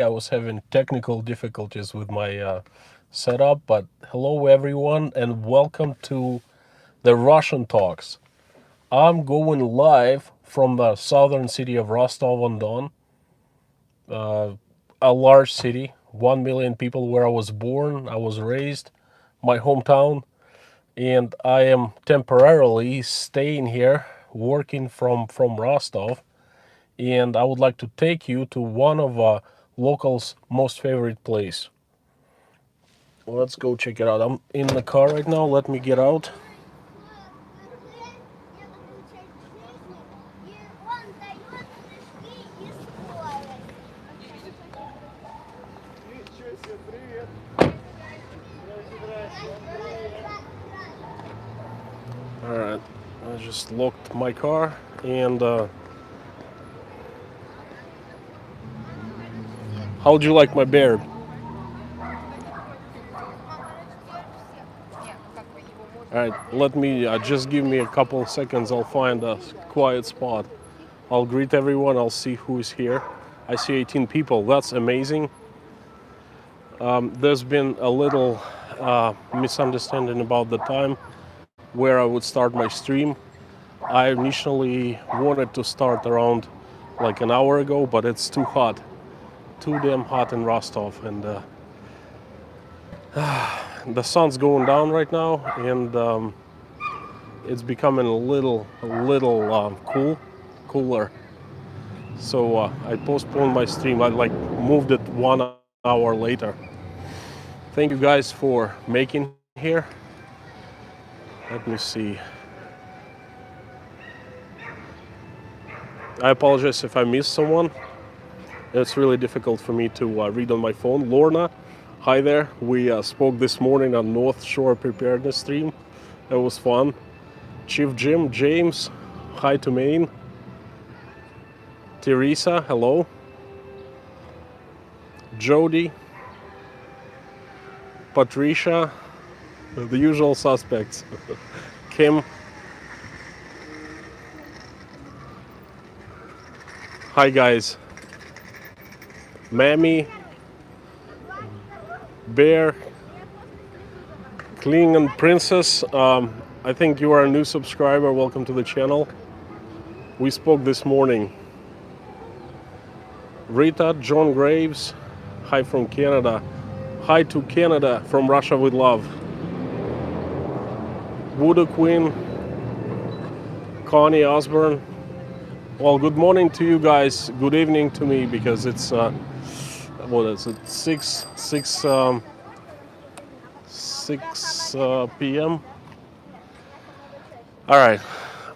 I was having technical difficulties with my setup, but hello everyone and welcome to the Russian Talks. I'm going live from the southern city of Rostov-on-Don, a large city, 1 million people where I was born, I was raised, my hometown, and I am temporarily staying here working from Rostov, and I would like to take you to one of locals' most favorite place. Let's go check it out. I'm in the car right now. Let me get out. All right, I just locked my car and how'd you like my beard? All right, let me just give me a couple seconds. I'll find a quiet spot. I'll greet everyone. I'll see who is here. I see 18 people. That's amazing. There's been a little misunderstanding about the time where I would start my stream. I initially wanted to start around like an hour ago, but it's too hot, too damn hot in Rostov, and the sun's going down right now, and it's becoming a little cooler. So I postponed my stream. I like moved it 1 hour later. Thank you guys for making here. Let me see. I apologize if I missed someone. It's really difficult for me to read on my phone. Lorna, hi there. We spoke this morning on North Shore Preparedness stream. It was fun. Chief Jim, James, hi to Maine. Teresa, hello. Jody, Patricia, the usual suspects. Kim, hi guys. Mammy, Bear, Klingon Princess. I think you are a new subscriber. Welcome to the channel. We spoke this morning. Rita, John Graves, hi from Canada. Hi to Canada from Russia with love. Voodoo Queen, Connie Osborne. Well, good morning to you guys. Good evening to me because it's what is it? 6 p.m. All right,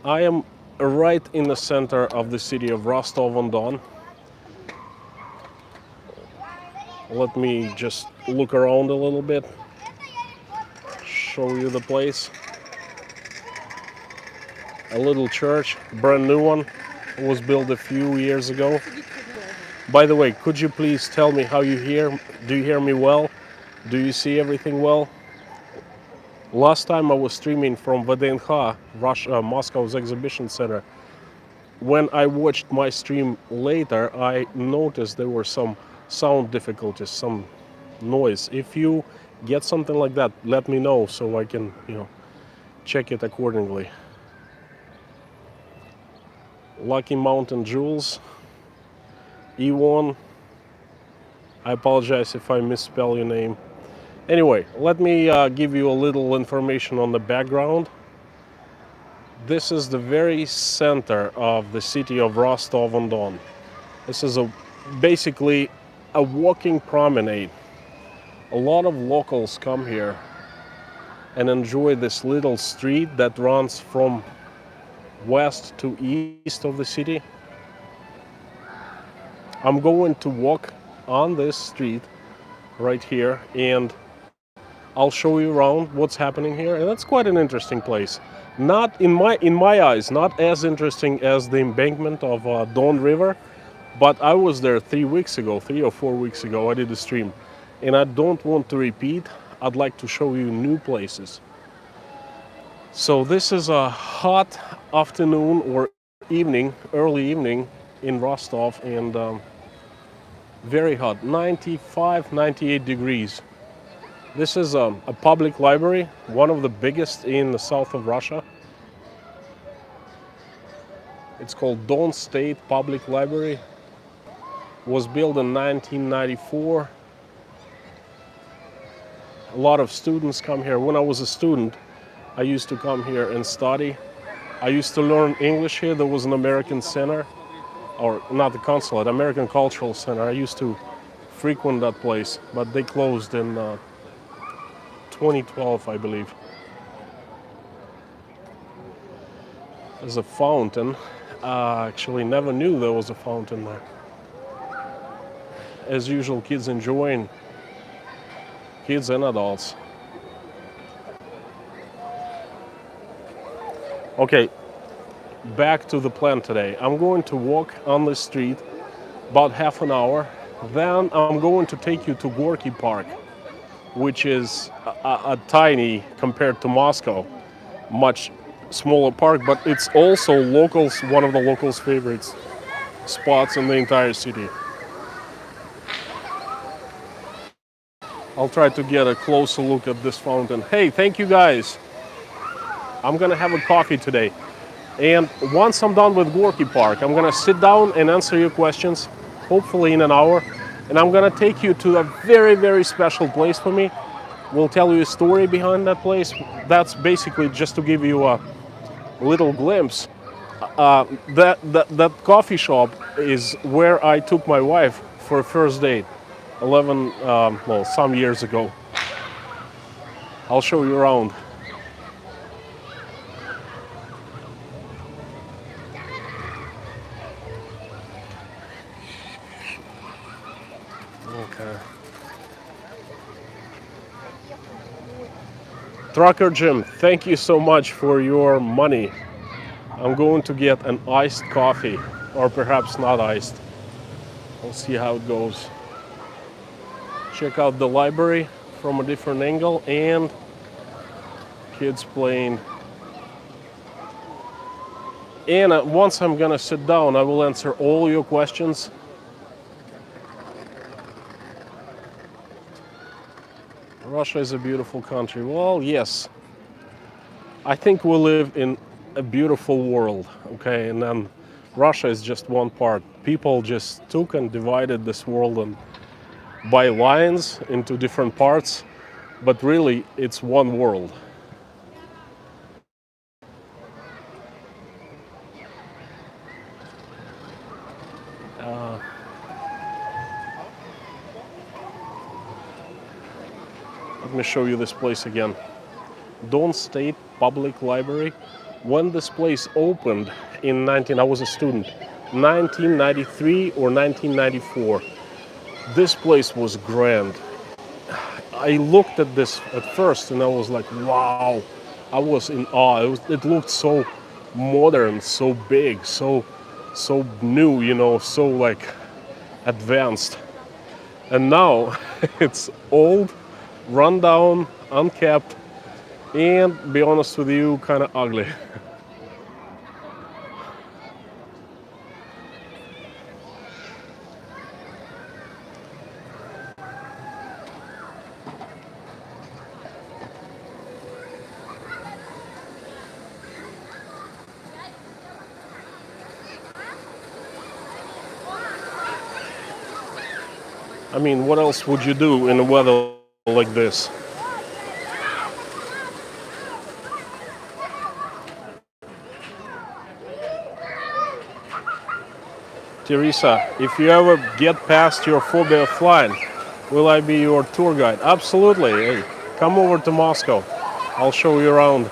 I am right in the center of the city of Rostov-on-Don. Let me just look around a little bit, show you the place. A little church, brand new one, was built a few years ago. By the way, could you please tell me how you hear? Do you hear me well? Do you see everything well? Last time I was streaming from VDNH, Russia, Moscow's exhibition center. When I watched my stream later, I noticed there were some sound difficulties, some noise. If you get something like that, let me know so I can, check it accordingly. Lucky Mountain Jewels, E1. I apologize if I misspell your name. Anyway, let me give you a little information on the background. This is the very center of the city of Rostov-on-Don. This is basically a walking promenade. A lot of locals come here and enjoy this little street that runs from west to east of the city. I'm going to walk on this street right here and I'll show you around what's happening here, and that's quite an interesting place. Not in my eyes, not as interesting as the embankment of Don River, but I was there 3 or 4 weeks ago. I did a stream, and I don't want to repeat. I'd like to show you new places. So this is a hot afternoon or evening, early evening in Rostov, and Very hot, 95, 98 degrees. This is a public library, one of the biggest in the south of Russia. It's called Don State Public Library. Was built in 1994. A lot of students come here. When I was a student, I used to come here and study. I used to learn English here. There was an American center, or not the consulate, American Cultural Center. I used to frequent that place, but they closed in 2012, I believe. There's a fountain. Actually, never knew there was a fountain there. As usual, kids enjoying, kids and adults. Okay, back to the plan today. I'm going to walk on the street about half an hour. Then I'm going to take you to Gorky Park, which is a tiny, compared to Moscow, much smaller park, but it's also locals, one of the locals' favorites spots in the entire city. I'll try to get a closer look at this fountain. Hey, thank you guys. I'm gonna have a coffee today. And once I'm done with Gorky Park, I'm gonna sit down and answer your questions, hopefully in an hour. And I'm gonna take you to a very, very special place for me. We'll tell you a story behind that place. That's basically just to give you a little glimpse. That coffee shop is where I took my wife for a first date, some years ago. I'll show you around. Okay. Trucker Jim, thank you so much for your money. I'm going to get an iced coffee, or perhaps not iced. We'll see how it goes. Check out the library from a different angle and kids playing. And once I'm gonna sit down, I will answer all your questions. Russia is a beautiful country. Well, yes. I think we live in a beautiful world, okay? And then Russia is just one part. People just took and divided this world by lines into different parts, but really it's one world. Let me show you this place again. Don State Public Library. When this place opened I was a student, 1993 or 1994. This place was grand. I looked at this at first and I was like, wow. I was in awe. It looked so modern, so big, so new, you know, so like advanced. And now it's old, run down, unkept, and be honest with you, kind of ugly. I mean, what else would you do in a weather like this? Teresa, if you ever get past your phobia of flying, will I be your tour guide? Absolutely. Hey, come over to Moscow. I'll show you around.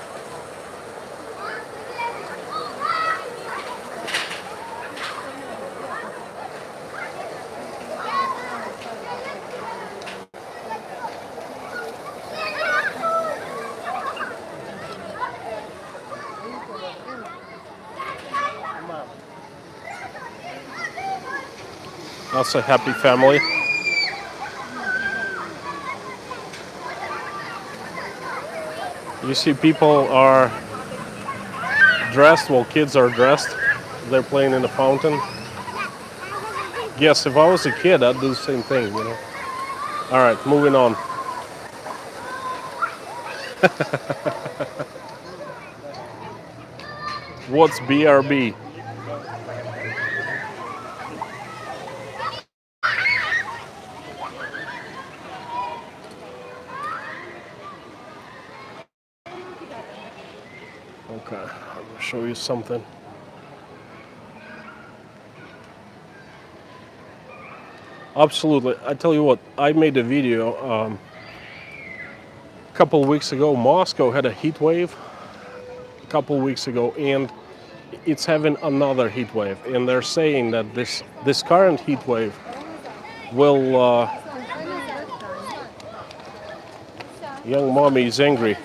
That's a happy family. You see people are dressed, well, kids are dressed. They're playing in the fountain. guess if I was a kid, I'd do the same thing, you know. All right, moving on. What's BRB? Okay, I'm gonna show you something. Absolutely. I tell you what, I made a video a couple weeks ago. Moscow had a heat wave a couple weeks ago, and it's having another heat wave. And they're saying that this current heat wave will. Young mommy is angry.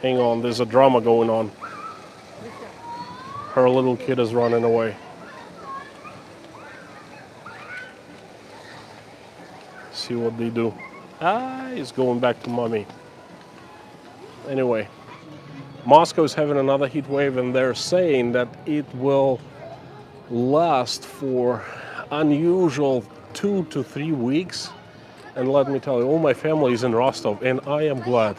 Hang on, there's a drama going on. Her little kid is running away. See what they do. He's going back to mommy. Anyway, Moscow's having another heat wave, and they're saying that it will last for unusual 2 to 3 weeks. And let me tell you, all my family is in Rostov, and I am glad.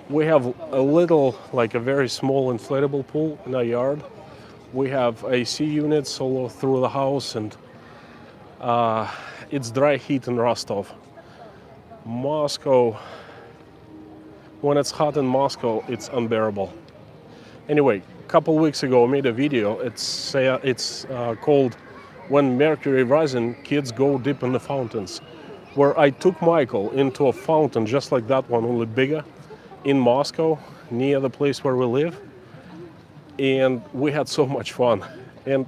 We have a little, like a very small inflatable pool in our yard. We have AC units all through the house, and it's dry heat in Rostov. Moscow, when it's hot in Moscow, it's unbearable. Anyway, a couple weeks ago I made a video. It's called "When Mercury Rising, Kids Go Dip in the Fountains," where I took Michael into a fountain just like that one, only bigger, in Moscow, near the place where we live. And we had so much fun. And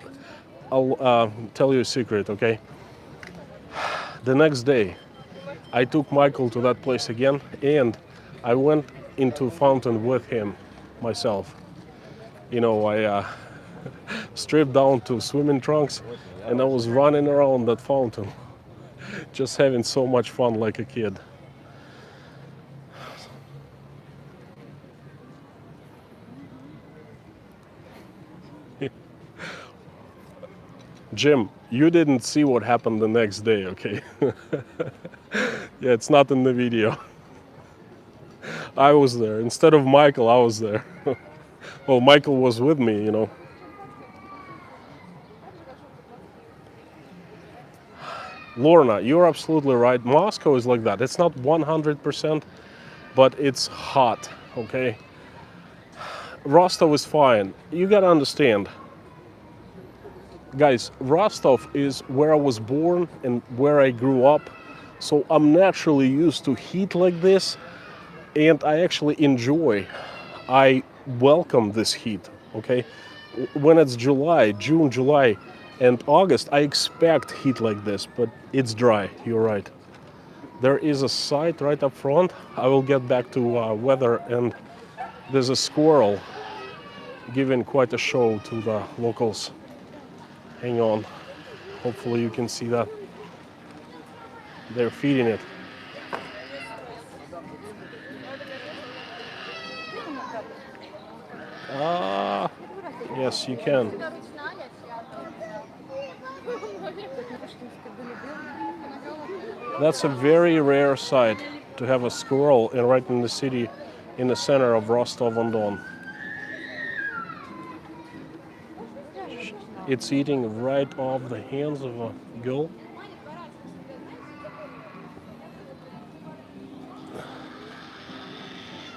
I'll tell you a secret, okay? The next day, I took Michael to that place again, and I went into a fountain with him, myself. You know, I stripped down to swimming trunks, and I was running around that fountain, just having so much fun like a kid. Jim, you didn't see what happened the next day, okay? Yeah, it's not in the video. I was there. Instead of Michael, I was there. Well, Michael was with me, you know. Lorna, you're absolutely right. Moscow is like that. It's not 100%, but it's hot, okay? Rostov is fine. You gotta understand. Guys, Rostov is where I was born and where I grew up. So I'm naturally used to heat like this, and I actually enjoy, I welcome this heat, okay? When it's June, July, and August, I expect heat like this, but it's dry, you're right. There is a site right up front. I will get back to weather, and there's a squirrel giving quite a show to the locals. Hang on, hopefully you can see that. They're feeding it. Yes, you can. That's a very rare sight to have a squirrel right in the city, in the center of Rostov-on-Don. It's eating right off the hands of a girl.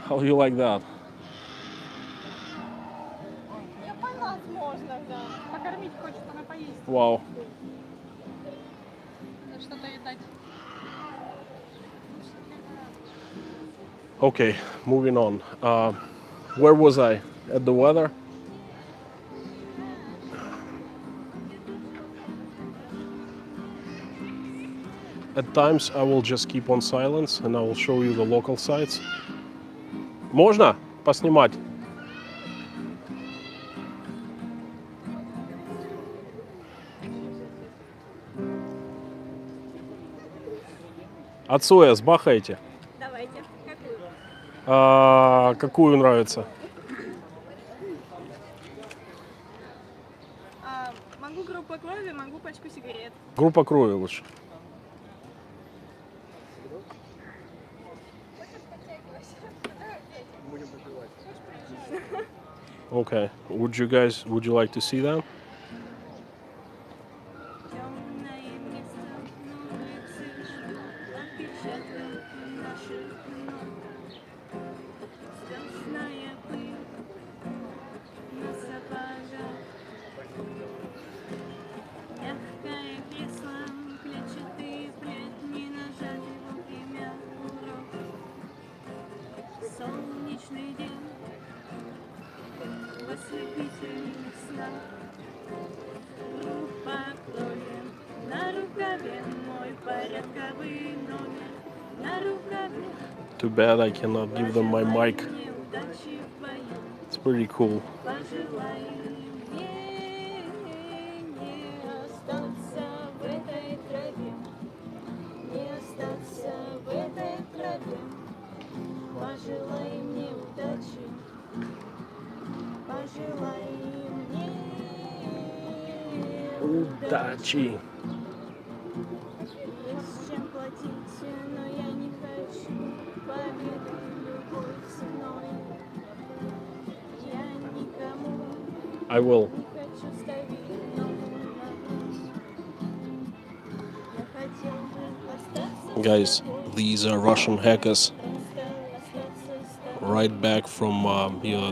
How do you like that? Wow. Okay, moving on. Where was I? At the weather? At times I will just keep on silence and I will show you the local sites. Можно поснимать? Отсоя сбахайте. Давайте. Какую? Какую нравится? Могу группу крови, могу пачку Группа крови лучше. Okay. Would you like to see that? Too bad I cannot give them my mic. It's pretty cool. Удачи. I will. Guys, these are Russian hackers. Right back from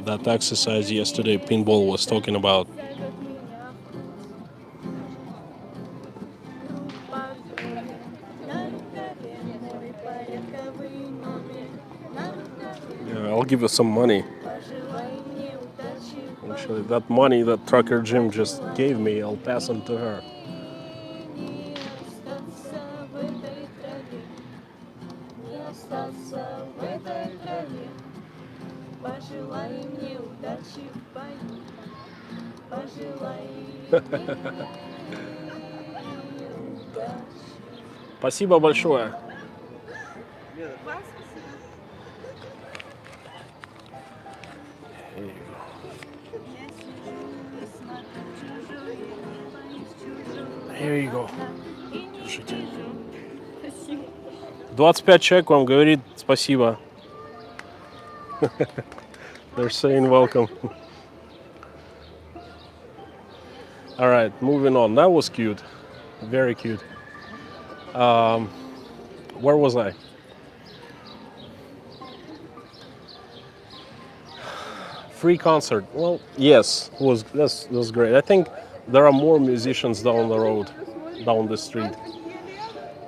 that exercise yesterday Pinball was talking about. Yeah, I'll give you some money. Actually, that money that Trucker Jim just gave me, I'll pass them to her. Спасибо большое. Here you go. Держите. 25 человек вам говорит спасибо. They're saying welcome. All right, moving on. That was cute. Very cute. Where was I? Free concert. Well, yes, that was great. I think there are more musicians down the road, down the street.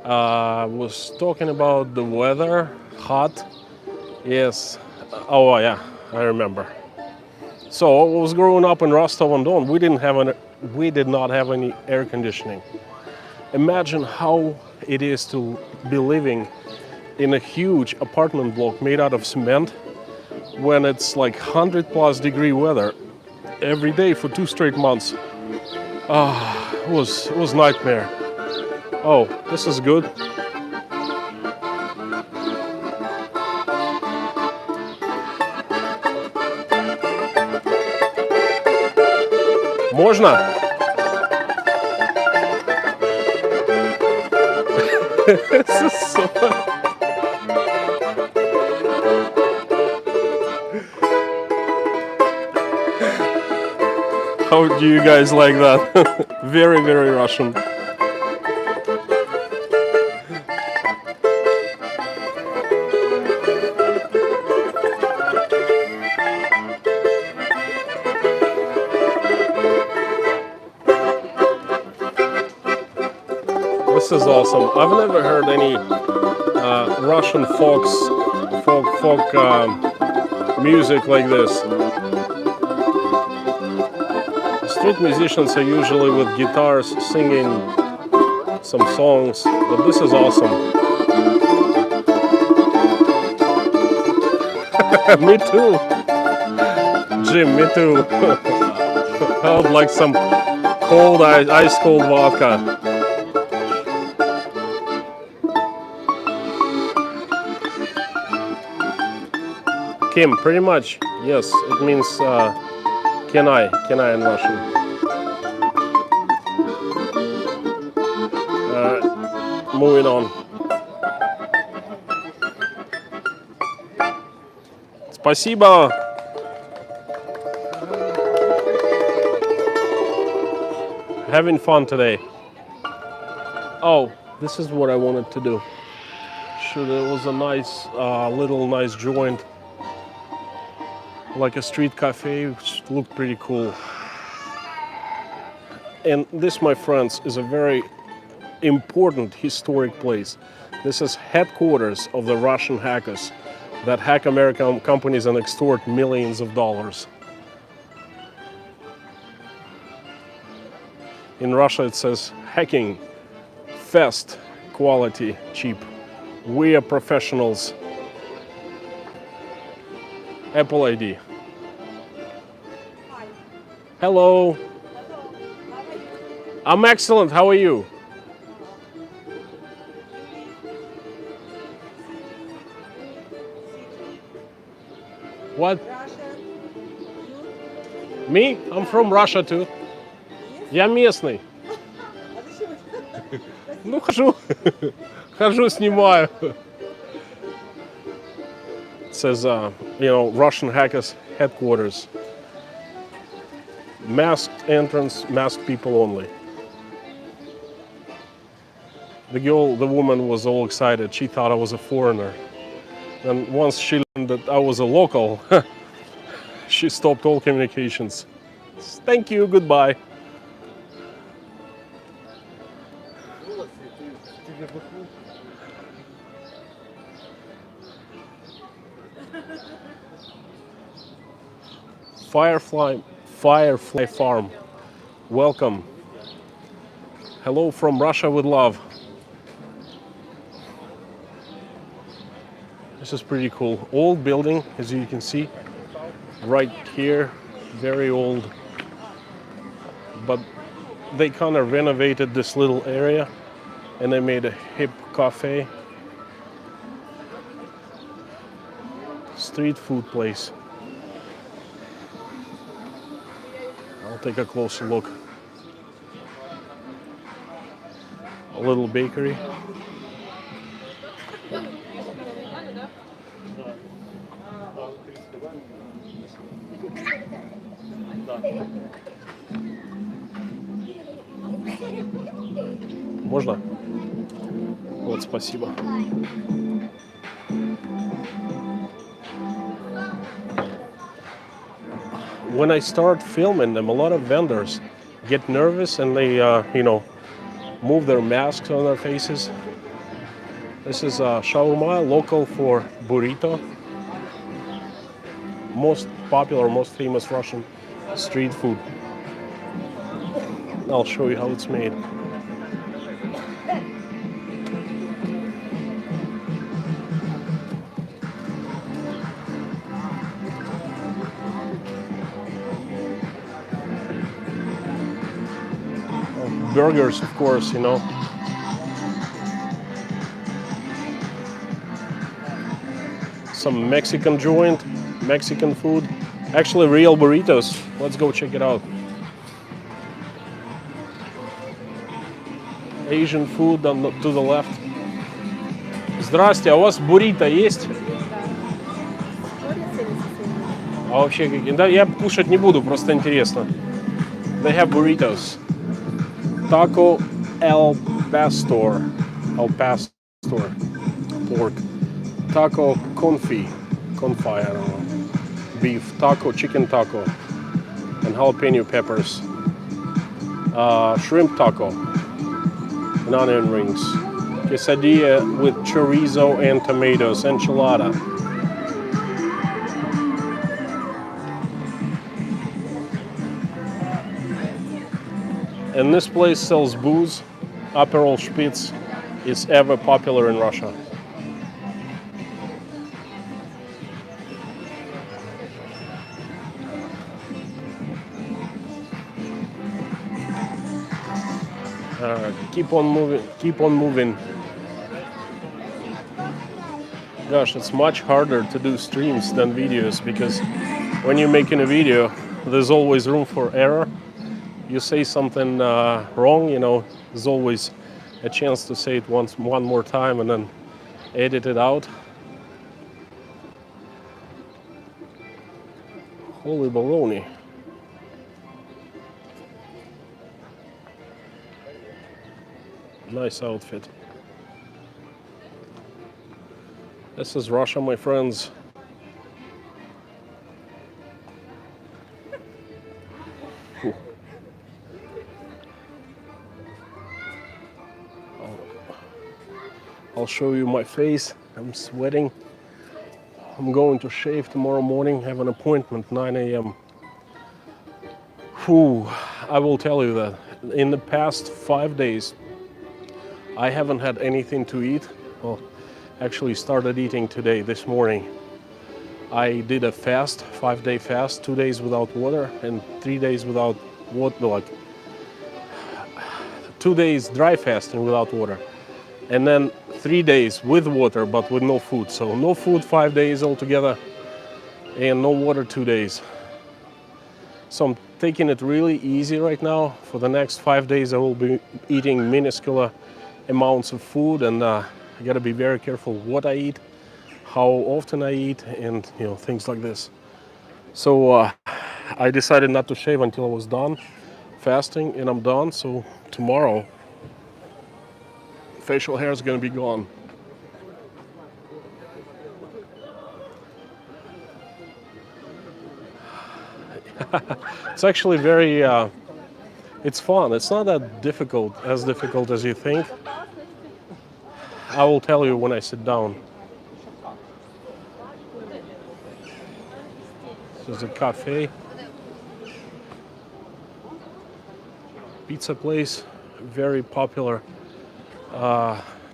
Was talking about the weather, hot. Yes. Oh yeah, I remember. So I was growing up in Rostov-on-Don. We did not have any air conditioning. Imagine how it is to be living in a huge apartment block made out of cement when it's like 100+ degree weather every day for 2 straight months. It was nightmare. Oh, this is good. Можно? This is so fun. How do you guys like that? Very, very Russian. This is awesome. I've never heard any Russian folk music like this. Street musicians are usually with guitars singing some songs, but this is awesome. Me too. Jim, me too. I would like some cold, ice cold vodka. Kim, pretty much, yes, it means can I in Russian. moving on. Спасибо. Having fun today. Oh, this is what I wanted to do. Sure, there was a nice, little nice joint, like a street cafe, which looked pretty cool. And this, my friends, is a very important historic place. This is headquarters of the Russian hackers that hack American companies and extort millions of dollars. In Russia it says hacking, fast, quality, cheap. We are professionals. Apple ID. Hi. Hello. I'm excellent. How are you? What? Russia. Me? I'm from Russia too. Я местный. А ты чего? Ну, хожу. Хожу, снимаю. It says, Russian hackers headquarters. Masked entrance, masked people only. The woman was all excited. She thought I was a foreigner. And once she learned that I was a local, she stopped all communications. Thank you, goodbye. Firefly Farm. Welcome. Hello from Russia with love. This is pretty cool. Old building, as you can see, right here, very old. But they kind of renovated this little area and they made a hip cafe. Street food place. I'll take a closer look. A little bakery. Можно? Вот, спасибо. When I start filming them, a lot of vendors get nervous and they, move their masks on their faces. This is shawarma, local for burrito. Most popular, most famous Russian street food. I'll show you how it's made. Burgers, of course, Some Mexican joint, Mexican food. Actually, real burritos. Let's go check it out. Asian food to the left. Здрасте, а у вас буррито есть? А вообще какие? Да, я кушать не буду, просто интересно. They have burritos. Taco al pastor. Pork. Taco confit, I don't know. Beef. Taco, chicken taco. And jalapeno peppers. Shrimp taco. And onion rings. Quesadilla with chorizo and tomatoes. Enchilada. And this place sells booze. Aperol Spritz is ever popular in Russia. Keep on moving. Gosh, it's much harder to do streams than videos because when you're making a video, there's always room for error. You say something wrong, there's always a chance to say it one more time and then edit it out. Holy baloney. Nice outfit. This is Russia, my friends. Whew. I'll show you my face. I'm sweating. I'm going to shave tomorrow morning. Have an appointment 9 a.m. Whew. I will tell you that in the past 5 days, I haven't had anything to eat. Well, actually started eating today, this morning. I did a fast, 5-day fast, 2 days without water and 3 days without water, like 2 days dry fasting without water. And then 3 days with water, but with no food. So no food 5 days altogether and no water 2 days. So I'm taking it really easy right now. For the next 5 days, I will be eating minuscule amounts of food, and I gotta be very careful what I eat, how often I eat, and things like this. So I decided not to shave until I was done fasting, and I'm done. So tomorrow, facial hair is gonna be gone. It's actually very, it's fun. It's not that difficult, as you think. I will tell you when I sit down. This is a cafe. Pizza place, very popular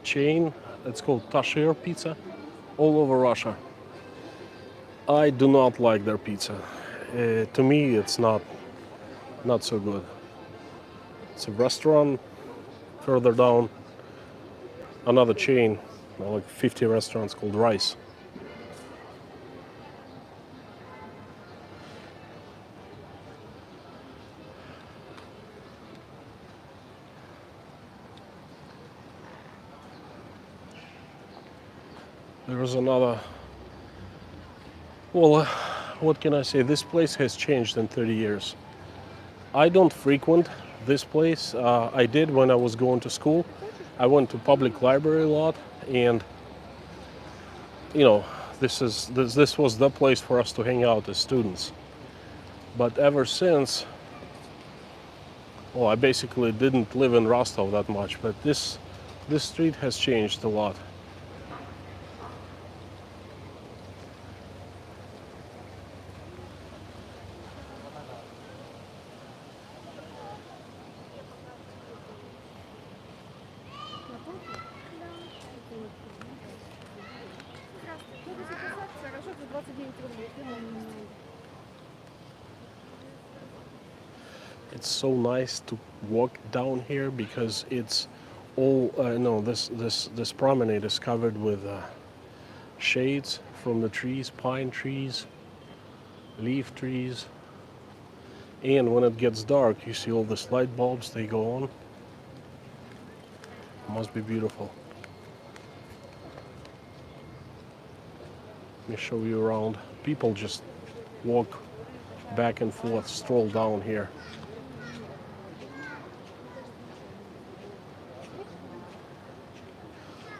chain. It's called Tashir Pizza, all over Russia. I do not like their pizza. To me, it's not so good. It's a restaurant further down, another chain, like 50 restaurants called Rice. There's another, well, what can I say? This place has changed in 30 years. I don't frequent this place. I did when I was going to school. I went to public library a lot, and this was the place for us to hang out as students. But ever since, well, I basically didn't live in Rostov that much, but this street has changed a lot. It's so nice to walk down here because it's all this promenade is covered with shades from the trees, pine trees, leaf trees, and when it gets dark, you see all these light bulbs. They go on. It must be beautiful. Let me show you around. People just walk back and forth, stroll down here.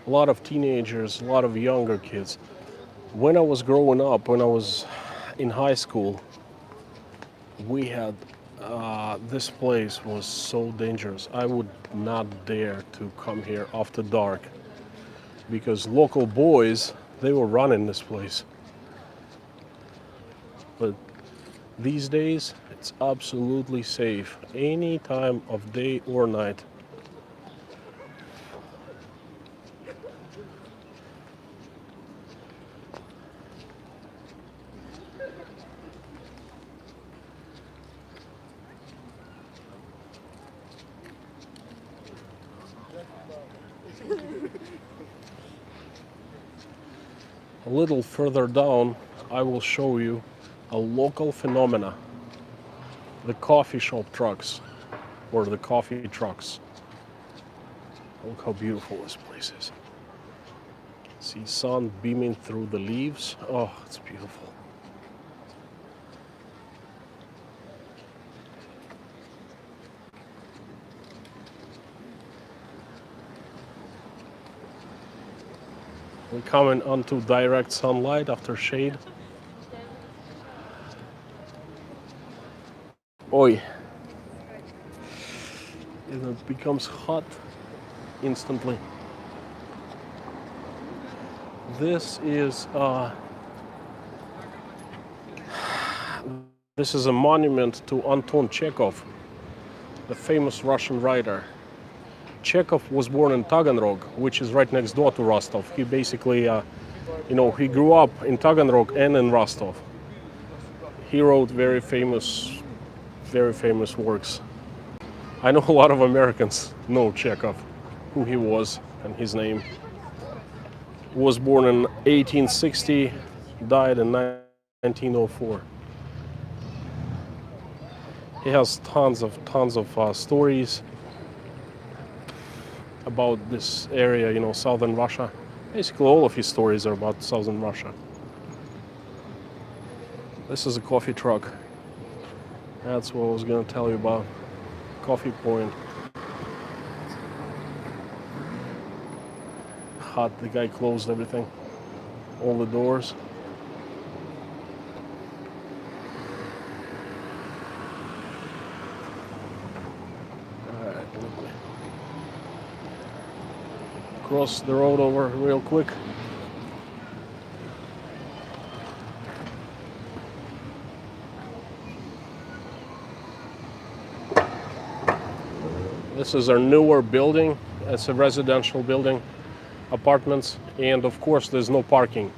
A lot of teenagers, a lot of younger kids. When I was growing up, when I was in high school, we had, this place was so dangerous. I would not dare to come here after dark because local boys, they were running this place. But these days, it's absolutely safe any time of day or night. A little further down, I will show you a local phenomena, the coffee shop trucks, or the coffee trucks. Look how beautiful this place is. See sun beaming through the leaves. Oh, it's beautiful. We're coming onto direct sunlight after shade. Oi. And it becomes hot instantly. This is a monument to Anton Chekhov, the famous Russian writer. Chekhov was born in Taganrog, which is right next door to Rostov. He basically, he grew up in Taganrog and in Rostov. He wrote very famous works. I know a lot of Americans know Chekhov, who he was and his name. Was born in 1860, died in 1904. He has tons of stories about this area, southern Russia. Basically, all of his stories are about southern Russia. This is a coffee truck. That's what I was going to tell you about. Coffee point. Hot, the guy closed everything. All the doors. Alright, cross the road over real quick. This is our newer building. It's a residential building, apartments, and of course there's no parking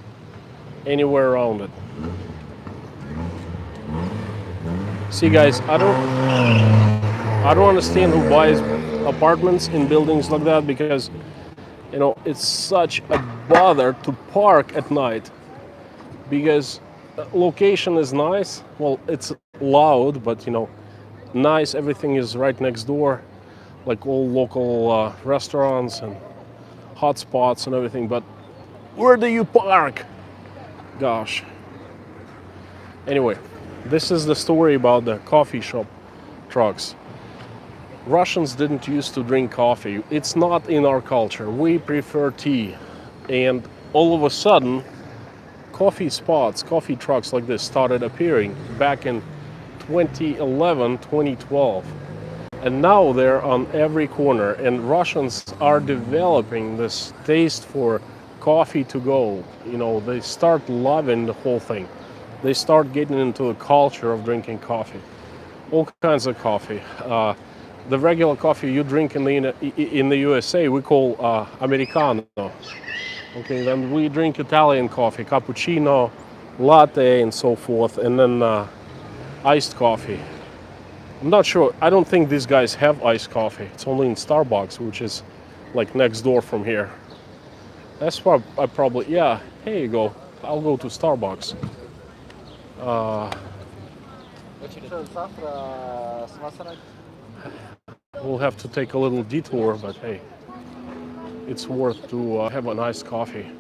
anywhere around it. See guys, I don't understand who buys apartments in buildings like that, because it's such a bother to park at night, because location is nice. Well, it's loud, but nice, everything is right next door, like all local restaurants and hot spots and everything. But where do you park? Gosh. Anyway, this is the story about the coffee shop trucks. Russians didn't used to drink coffee. It's not in our culture. We prefer tea. And all of a sudden, coffee spots, coffee trucks like this started appearing back in 2011, 2012. And now they're on every corner, and Russians are developing this taste for coffee to go. They start loving the whole thing. They start getting into the culture of drinking coffee. All kinds of coffee. The regular coffee you drink in the USA, we call Americano. Okay, then we drink Italian coffee, cappuccino, latte, and so forth, and then iced coffee. I'm not sure. I don't think these guys have iced coffee. It's only in Starbucks, which is like next door from here. That's why I probably, yeah, here you go. I'll go to Starbucks. We'll have to take a little detour, but hey, it's worth to have a nice coffee.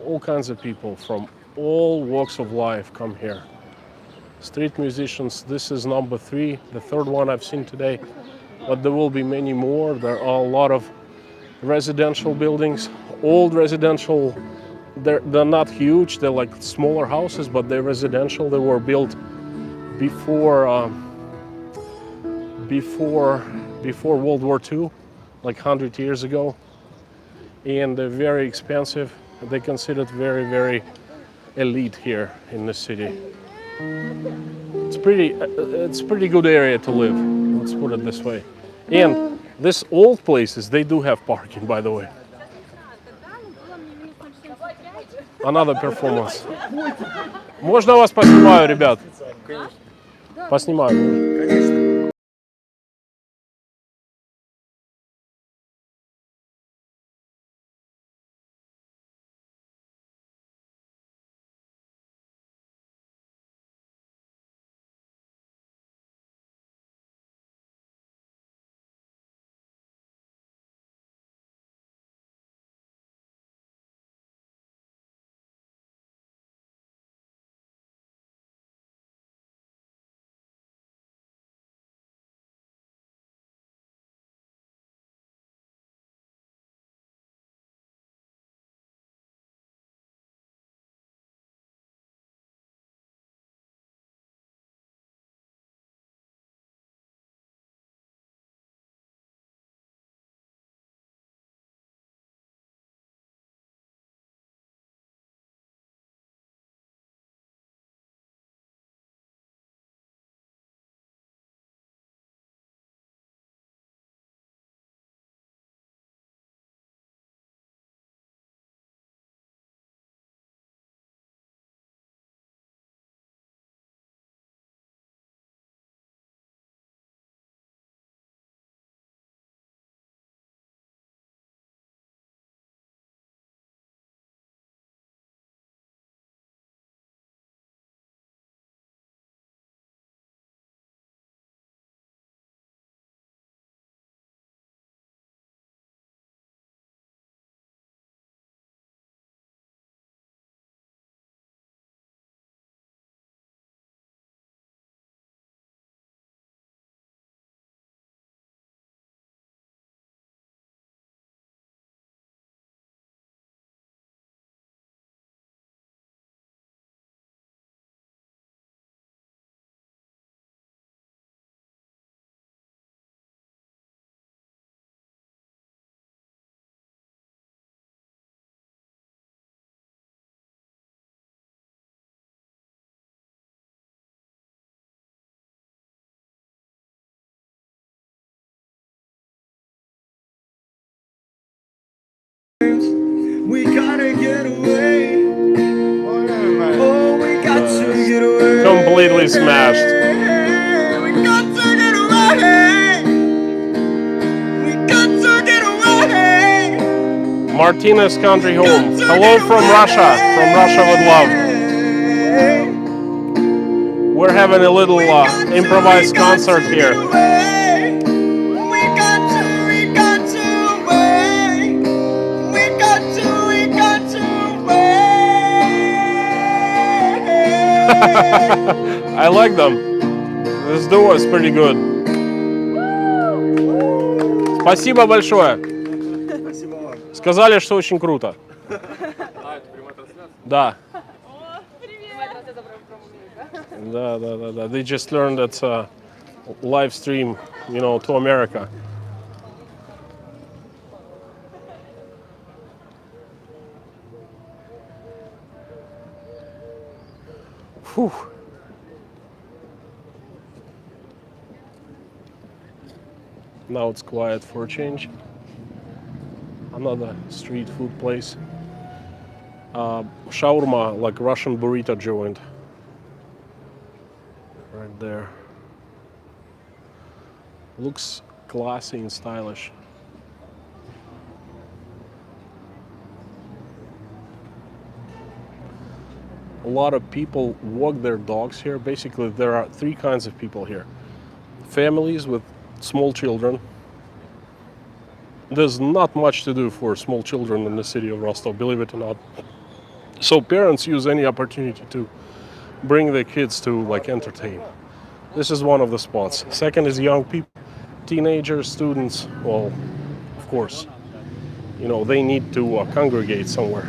All kinds of people from all walks of life come here. Street musicians, this is number 3, the third one I've seen today, but there will be many more. There are a lot of residential buildings, old residential. They're not huge, they're like smaller houses, but they're residential. They were built before World War II, like 100 years ago, and they're very expensive. They're considered very, very elite here in the city. It's pretty good area to live. Let's put it this way. And these old places, they do have parking, by the way. Another performance. Можно вас поснимаю, ребят? Поснимаю. We gotta get away. Oh, we got to get away. Completely smashed. We got to get away. We got to get away. Martinez Country Home. Hello from Russia. From Russia with love. We're having a little improvised concert here. I like them. This duo is pretty good. Спасибо большое. Спасибо вам. Сказали, что очень круто. Это прямая трансляция? Да. О, привет! Да. They just learned it's a live stream, you know, to America. Whew. Now it's quiet for a change. Another street food place. Shawarma, like Russian burrito joint. Right there. Looks classy and stylish. A lot of people walk their dogs here. Basically, there are three kinds of people here. Families with small children. There's not much to do for small children in the city of Rostov, believe it or not. So parents use any opportunity to bring their kids to like entertain. This is one of the spots. Second is young people, teenagers, students. Well, of course, you know, they need to congregate somewhere.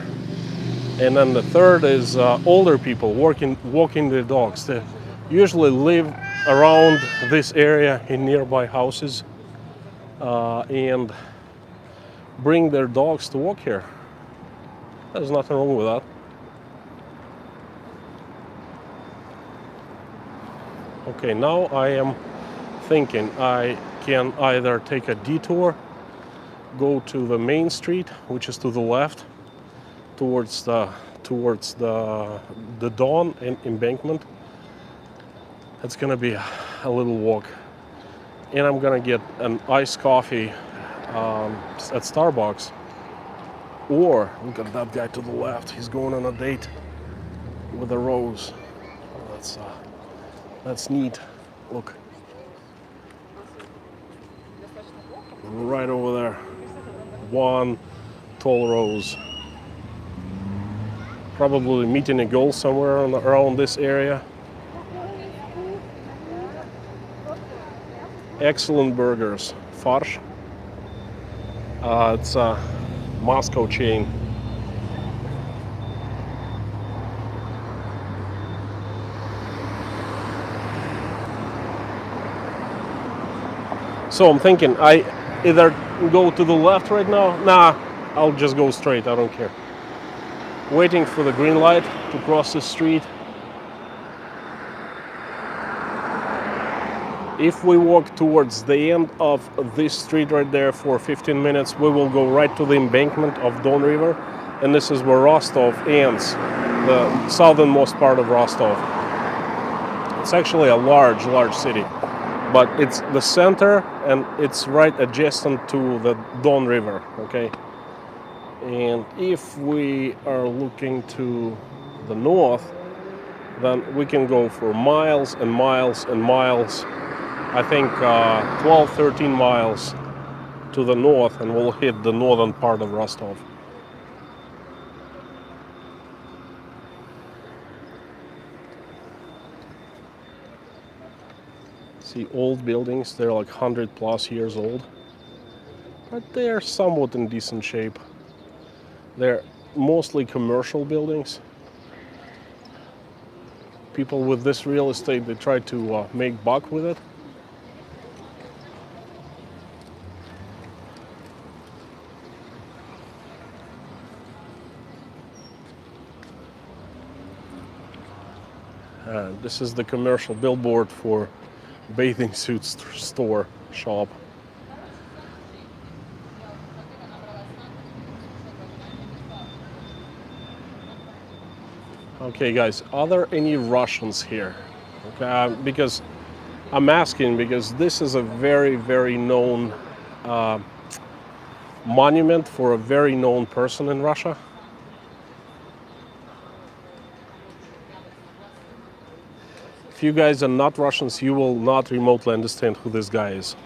And then the third is older people walking their dogs. They usually live around this area in nearby houses and bring their dogs to walk here. There's nothing wrong with that. Okay, now I am thinking I can either take a detour, go to the main street, which is to the left, towards the Don embankment. It's gonna be a little walk, and I'm gonna get an iced coffee at Starbucks. Or look at that guy to the left. He's going on a date with a rose. Oh, that's neat. Look, right over there, one tall rose. Probably meeting a girl somewhere around this area. Excellent burgers. Farsh. It's a Moscow chain. So I'm thinking I either go to the left right now. Nah, I'll just go straight. I don't care. Waiting for the green light to cross the street. If we walk towards the end of this street right there for 15 minutes, we will go right to the embankment of Don River, and this is where Rostov ends, the southernmost part of Rostov. It's actually a large city, but it's the center and it's right adjacent to the Don River, okay? And if we are looking to the north, then we can go for miles and miles and miles. I think 12, 13 miles to the north, and we'll hit the northern part of Rostov. See, old buildings, they're like 100 plus years old, but they're somewhat in decent shape. They're mostly commercial buildings. People with this real estate, they try to make buck with it. This is the commercial billboard for bathing suits store shop. Okay, guys, are there any Russians here? Okay, because I'm asking because this is a very, very known monument for a very known person in Russia. If you guys are not Russians, you will not remotely understand who this guy is.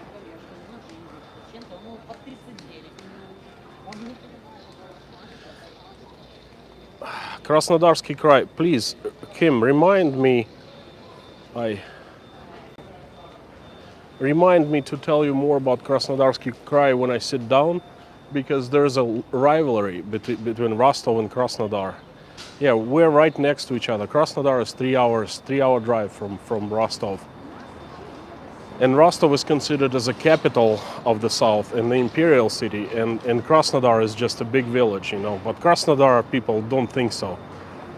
Krasnodarsky Krai, please, Kim, remind me to tell you more about Krasnodarsky Krai when I sit down, because there's a rivalry between Rostov and Krasnodar. Yeah, we're right next to each other. Krasnodar is 3 hour drive from Rostov. And Rostov is considered as a capital of the south and the imperial city, and Krasnodar is just a big village, you know. But Krasnodar people don't think so.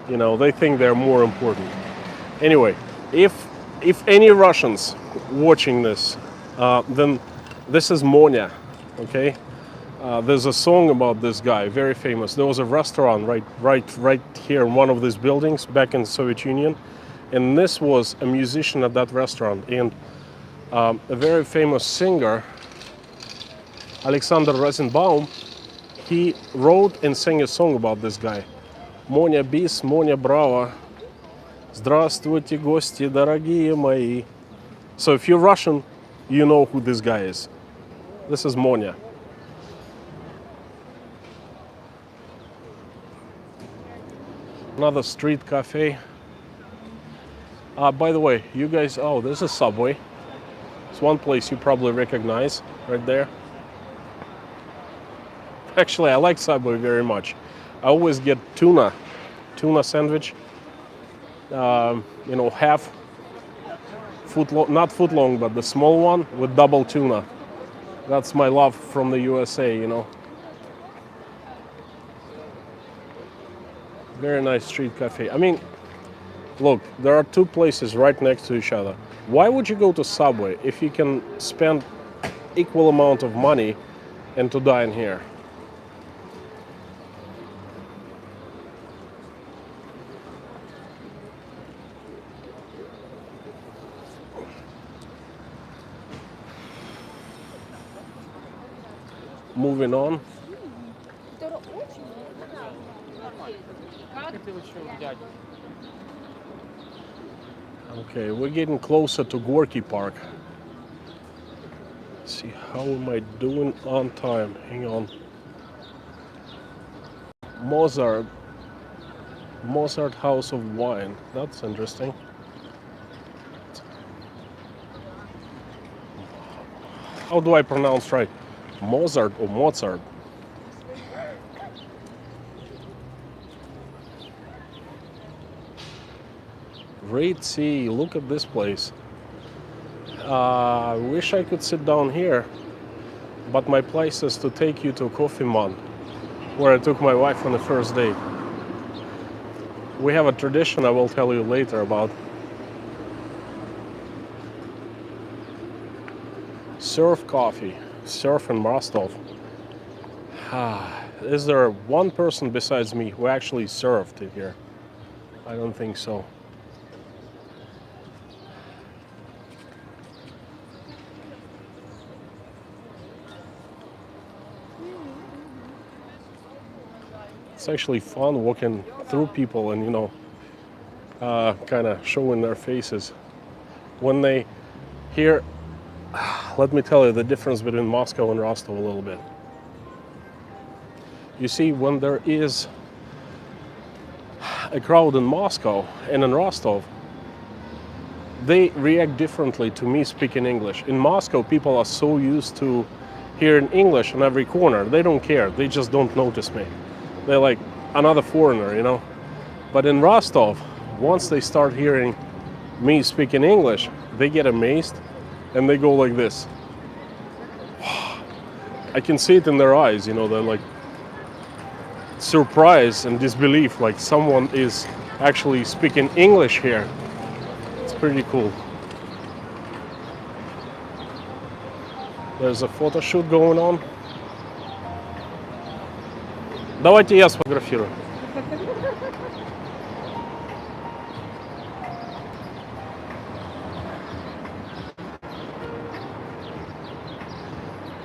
You know, they think they're more important. Anyway, if any Russians watching this, then this is Monya, okay? There's a song about this guy, very famous. There was a restaurant right here in one of these buildings back in the Soviet Union, and this was a musician at that restaurant. And a very famous singer, Alexander Rosenbaum, he wrote and sang a song about this guy. Monya bis, Monya brava, здравствуйте, гости, дорогие мои. So if you're Russian, you know who this guy is. This is Monya. Another street cafe. By the way, you guys, oh, there's a Subway. It's one place you probably recognize right there. Actually, I like Subway very much. I always get tuna sandwich. You know, half foot long, not foot long, but the small one with double tuna. That's my love from the USA, you know. Very nice street cafe. I mean, look, there are two places right next to each other. Why would you go to Subway if you can spend equal amount of money and to dine here? Moving on. Okay, we're getting closer to Gorki Park. Let's see, how am I doing on time? Hang on. Mozart House of Wine. That's interesting. How do I pronounce right? Mozart or Mozart? Great sea, look at this place. I wish I could sit down here, but my place is to take you to CofeMan, where I took my wife on the first date. We have a tradition I will tell you later about. Surf coffee, surf in Rostov. Is there one person besides me who actually surfed it here? I don't think so. It's actually fun walking through people and, you know, kind of showing their faces. When they hear, let me tell you the difference between Moscow and Rostov a little bit. You see, when there is a crowd in Moscow and in Rostov, they react differently to me speaking English. In Moscow, people are so used to hearing English on every corner. They don't care. They just don't notice me. They're like another foreigner, you know. But in Rostov, once they start hearing me speaking English, they get amazed and they go like this. I can see it in their eyes, you know, they're like surprise and disbelief, like someone is actually speaking English here. It's pretty cool. There's a photo shoot going on. Давайте я сфотографирую.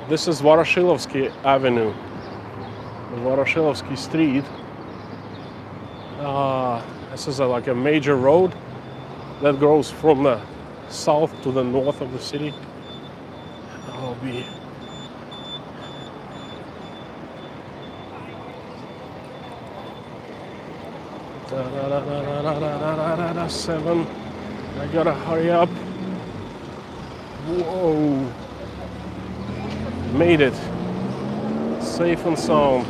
This is Voroshilovsky Avenue, Voroshilovsky Street. This is like a major road that goes from the south to the north of the city. I'll be 7. I gotta hurry up. Whoa. Made it. Safe and sound.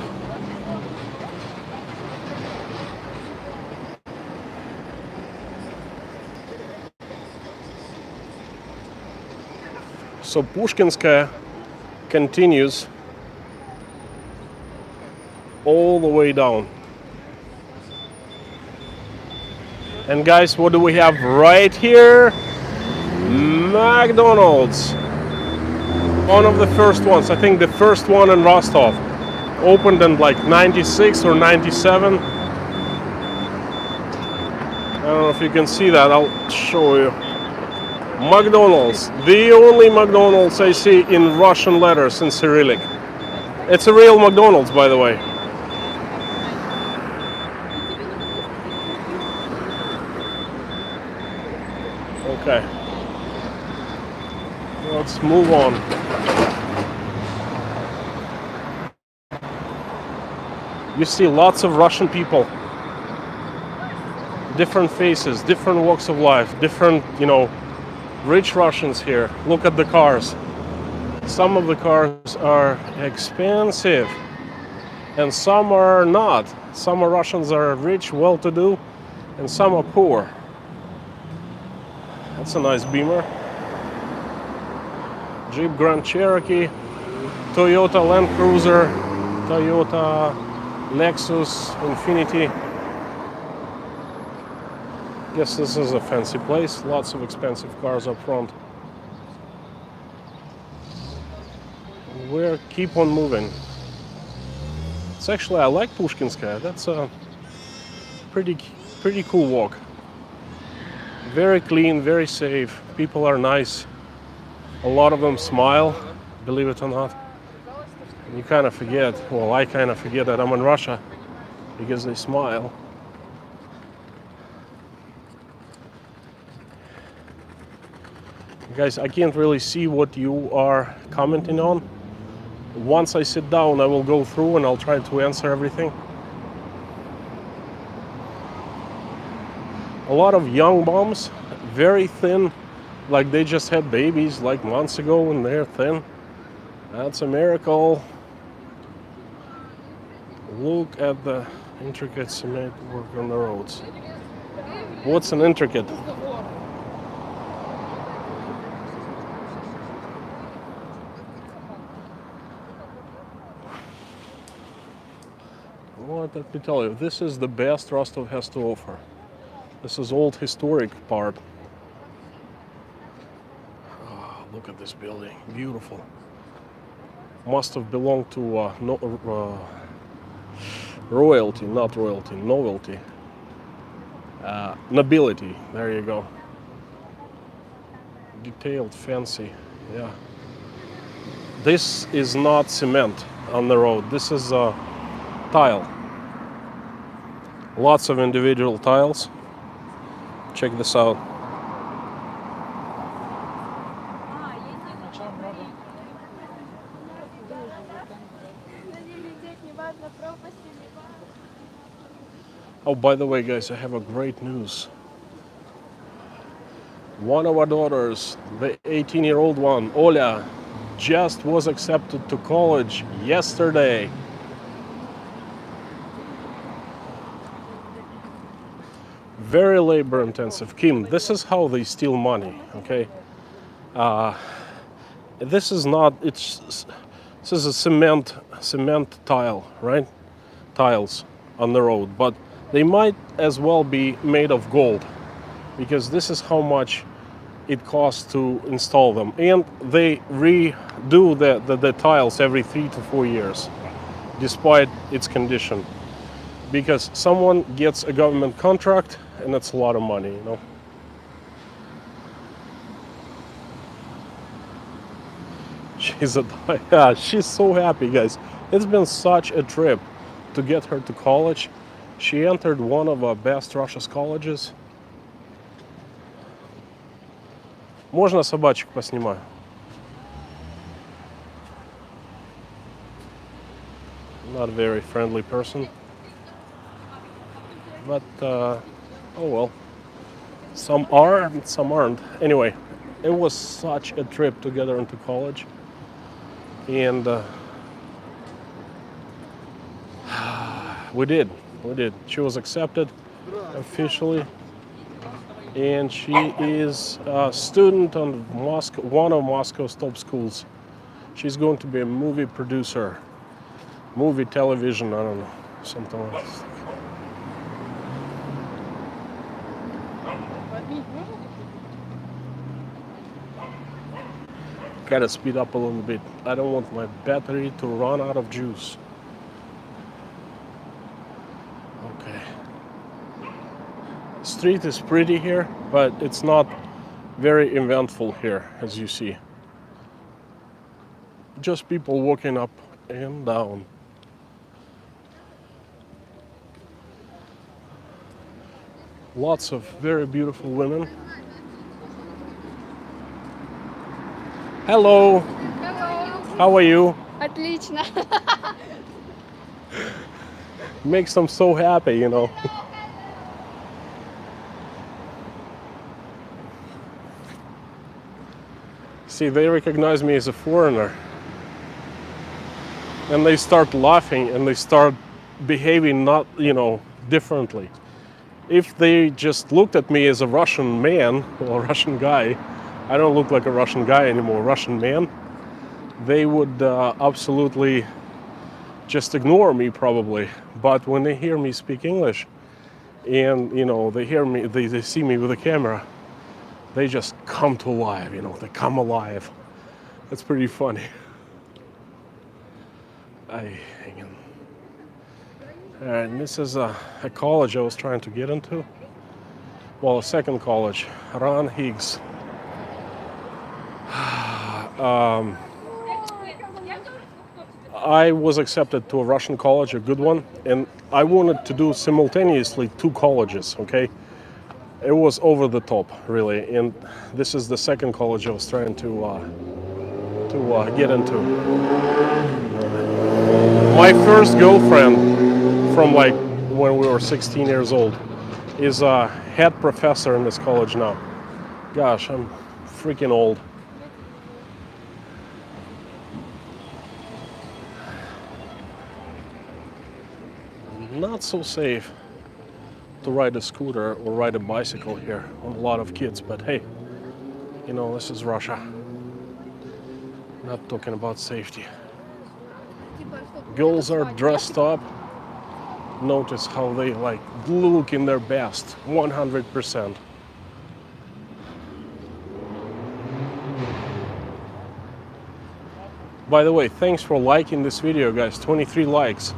So Pushkinskaya continues all the way down. And guys, what do we have right here? McDonald's. One of the first ones. I think the first one in Rostov. Opened in like 96 or 97. I don't know if you can see that. I'll show you. McDonald's. The only McDonald's I see in Russian letters in Cyrillic. It's a real McDonald's, by the way. Okay. Let's move on. You see lots of Russian people. Different faces, different walks of life, different, rich Russians here. Look at the cars. Some of the cars are expensive and some are not. Some Russians are rich, well-to-do, and some are poor. That's a nice Beamer. Jeep Grand Cherokee, Toyota Land Cruiser, Toyota Lexus Infiniti. Guess this is a fancy place. Lots of expensive cars up front. We'll keep on moving. It's actually, I like Pushkinskaya. That's a pretty cool walk. Very clean, very safe. People are nice. A lot of them smile, believe it or not. And you kind of forget, well, I kind of forget that I'm in Russia because they smile. Guys, I can't really see what you are commenting on. Once I sit down, I will go through and I'll try to answer everything. A lot of young moms, very thin, like they just had babies like months ago and they're thin. That's a miracle. Look at the intricate cement work on the roads. What's an intricate? What let me tell you, this is the best Rostov has to offer. This is old historic part. Oh, look at this building, beautiful. Must have belonged to royalty, not royalty, novelty. Nobility, there you go. Detailed, fancy, yeah. This is not cement on the road, this is tile. Lots of individual tiles. Check this out. Oh, by the way, guys, I have a great news. One of our daughters, the 18-year-old one, Oля, just was accepted to college yesterday. Very labor intensive. Kim, this is how they steal money, okay? This is not, this is a cement tile, right? Tiles on the road, but they might as well be made of gold because this is how much it costs to install them. And they redo the tiles every 3 to 4 years, despite its condition. Because someone gets a government contract and that's a lot of money, you know. She's so happy, guys. It's been such a trip to get her to college. She entered one of our best Russia's colleges. Можно собачек поснимаю? Not a very friendly person. But, oh well. Some are and some aren't. Anyway, it was such a trip to get her into college. And we did. She was accepted officially. And she is a student on one of Moscow's top schools. She's going to be a movie producer. Movie, television, I don't know. Something like this. Gotta speed up a little bit. I don't want my battery to run out of juice. Okay. Street is pretty here, but it's not very eventful here, as you see. Just people walking up and down. Lots of very beautiful women. Hello. Hello. How are you? Отлично. Makes them so happy, you know. See, they recognize me as a foreigner. And they start laughing and they start behaving not, differently. If they just looked at me as a Russian man or a Russian guy, I don't look like a Russian guy anymore, Russian man, they would absolutely just ignore me probably. But when they hear me speak English and, they hear me, they see me with a camera, they just come to life, they come alive. That's pretty funny. Hang on. All right, and this is a college I was trying to get into. Well, a second college, Ron Higgs. I was accepted to a Russian college, a good one, and I wanted to do simultaneously 2 colleges, okay? It was over the top, really, and this is the second college I was trying to get into. My first girlfriend from like when we were 16 years old is a head professor in this college now. Gosh, I'm freaking old. Not so safe to ride a scooter or ride a bicycle here on a lot of kids, but hey, this is Russia. Not talking about safety. Girls are dressed up. Notice how they look in their best, 100%. By the way, thanks for liking this video, guys. 23 likes.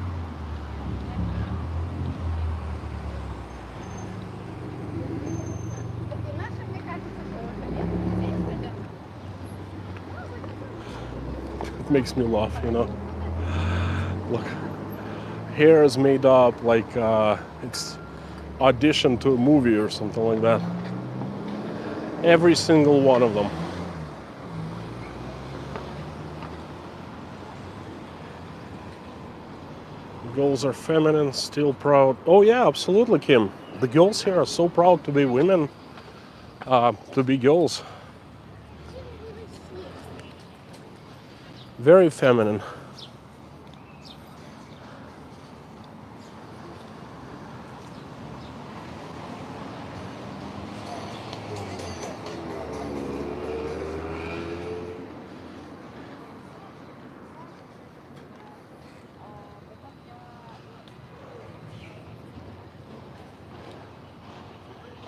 It makes me laugh, Look, hair is made up like it's auditioned to a movie or something like that. Every single one of them. Girls are feminine, still proud. Oh yeah, absolutely, Kim. The girls here are so proud to be women, to be girls. Very feminine.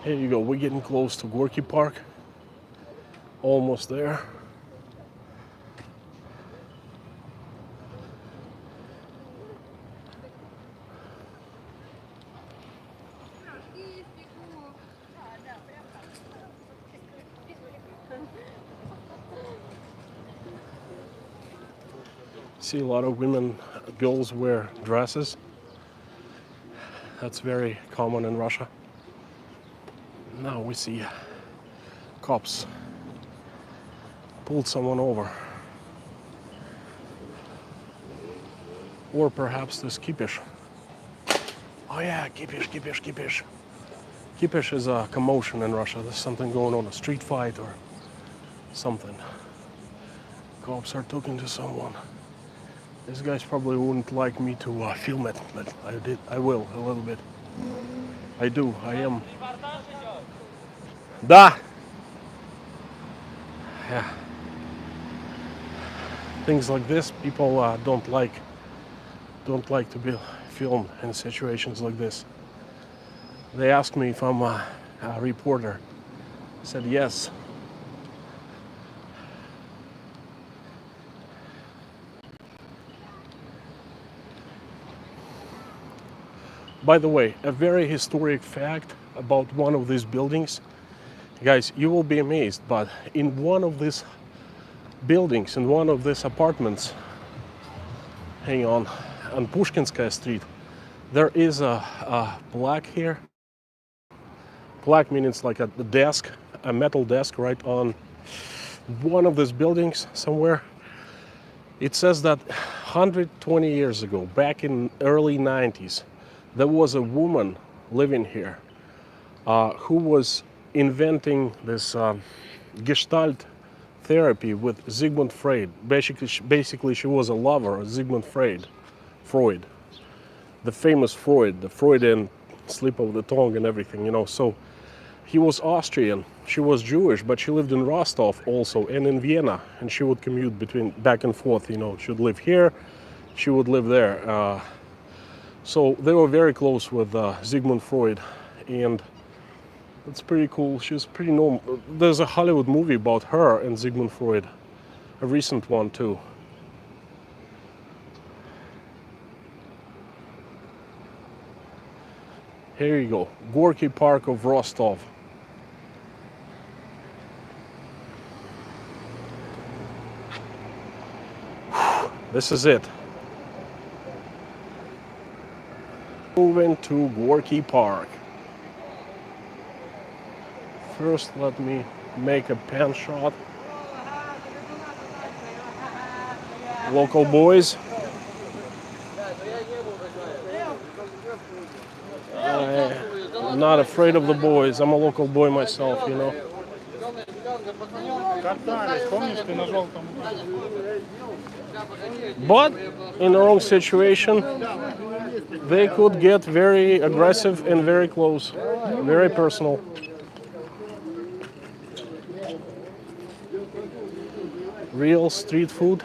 Here you go, we're getting close to Gorky Park. Almost there. see a lot of women, girls wear dresses. That's very common in Russia. Now we see cops pulled someone over. Or perhaps this kipish. Oh yeah, kipish. Kipish is a commotion in Russia. There's something going on, a street fight or something. Cops are talking to someone. These guys probably wouldn't like me to film it, but I will a little bit. I am. Da! Yeah. Things like this, people don't like to be filmed in situations like this. They asked me if I'm a reporter. I said yes. By the way, a very historic fact about one of these buildings. Guys, you will be amazed, but in one of these buildings, in one of these apartments, hang on Pushkinskaya Street, there is a plaque here. Plaque means like a desk, a metal desk right on one of these buildings somewhere. It says that 120 years ago, back in early 90s, there was a woman living here who was inventing this Gestalt therapy with Sigmund Freud. Basically, she was a lover of Sigmund Freud, the famous Freud, the Freudian slip of the tongue and everything, you know. So he was Austrian, she was Jewish, but she lived in Rostov also and in Vienna, and she would commute between back and forth, you know. She would live here, she would live there. So they were very close with Sigmund Freud, and it's pretty cool. She's pretty normal. There's a Hollywood movie about her and Sigmund Freud, a recent one too. Here you go, Gorky Park of Rostov. This is it. Moving to Gorki Park. First, let me make a pan shot. Local boys. I'm not afraid of the boys. I'm a local boy myself, you know. But in the wrong situation, they could get very aggressive and very close, very personal. Real street food,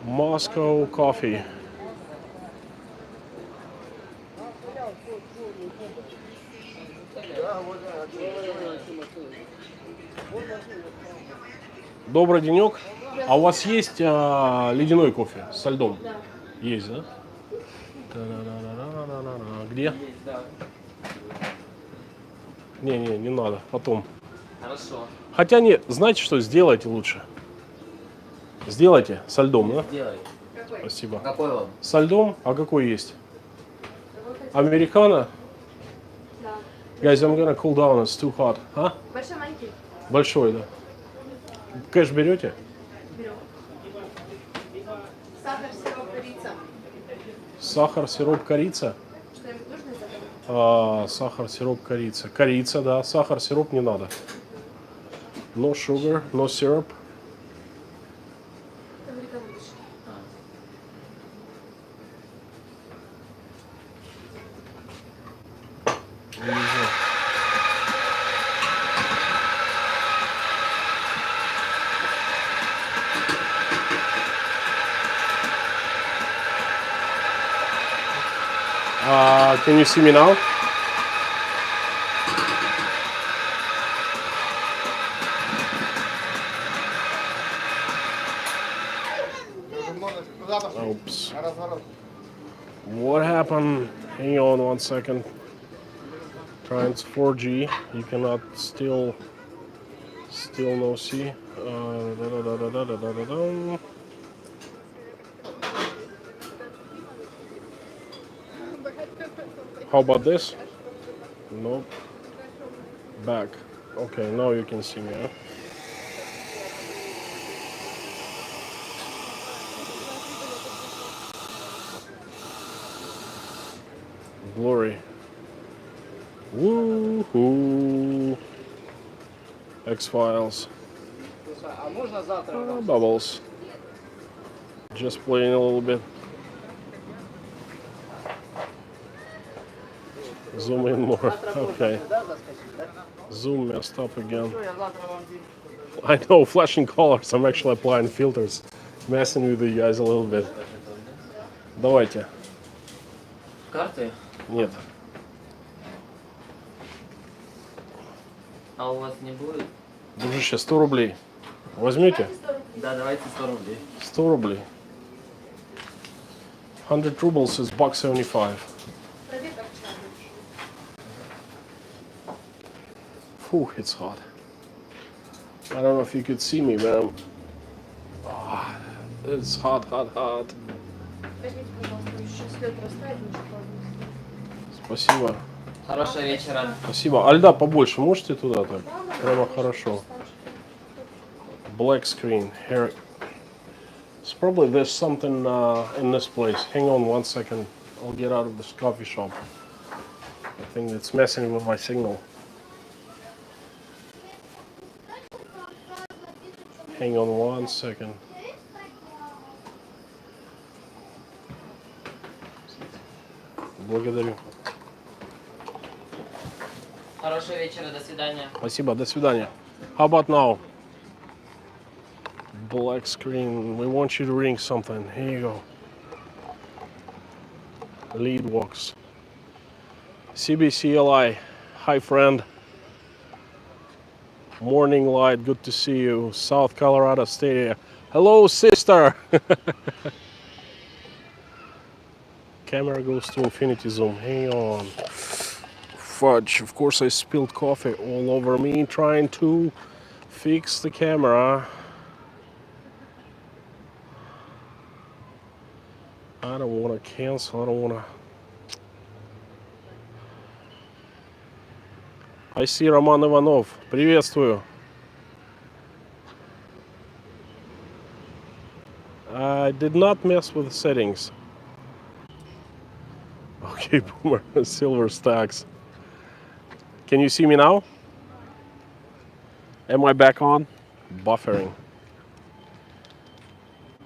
Moscow coffee. Добрый денек. А у вас есть ледяной кофе со льдом? Да. Есть, да? Где? Не надо, потом. Хорошо. Хотя нет, знаете что, сделайте лучше. Сделайте со льдом, да? Сделай. Спасибо. Какой вам? Со льдом? А какой есть? Американо? Да. Guys, I'm gonna cool down, it's too hot. А? Большой, маленький? Большой, да. Кэш берете? Берем. Сахар, сироп, корица. Сахар, сироп, корица? Что-нибудь нужно из этого? Сахар, сироп, корица. Корица, да. Сахар, сироп не надо. No sugar, no syrup. Американо лучше. Can you see me now? Oops. What happened? Hang on 1 second. Trans 4G. You cannot still no see. How about this? Nope. Back. Okay, now you can see me. Huh? Glory. Woohoo! X-Files. Bubbles. Just playing a little bit. Zoom in more. Okay. Zoom messed up again. I know, flashing colors. I'm actually applying filters. Messing with you guys a little bit. Давайте. Карты? Нет. А у вас не будет? Дружище, 100 рублей. Возьмете? Да, давайте 100 рублей. 100 рублей. 100 rubles is $1.75. Whew, it's hot. I don't know if you could see me, but it's hot, hot, hot. Спасибо. Хорошего вечера. Спасибо. А льда побольше можете туда так? Прямо хорошо. Black screen. Here. It's probably there's something in this place. Hang on 1 second. I'll get out of this coffee shop. I think it's messing with my signal. Hang on 1 second. Благодарю. Хорошего вечера, до свидания. Спасибо, до свидания. How about now? Black screen. We want you to ring something. Here you go. Lead walks. CBCLI. Hi, friend. Morning light. Good to see you. South Colorado State. Hello, sister. Camera goes to infinity zoom. Hang on. Fudge. Of course, I spilled coffee all over me trying to fix the camera. I don't want to cancel. I don't want to. I see Roman Ivanov. Приветствую. I did not mess with the settings. Okay, Boomer. Silver stacks. Can you see me now? Am I back on? Buffering.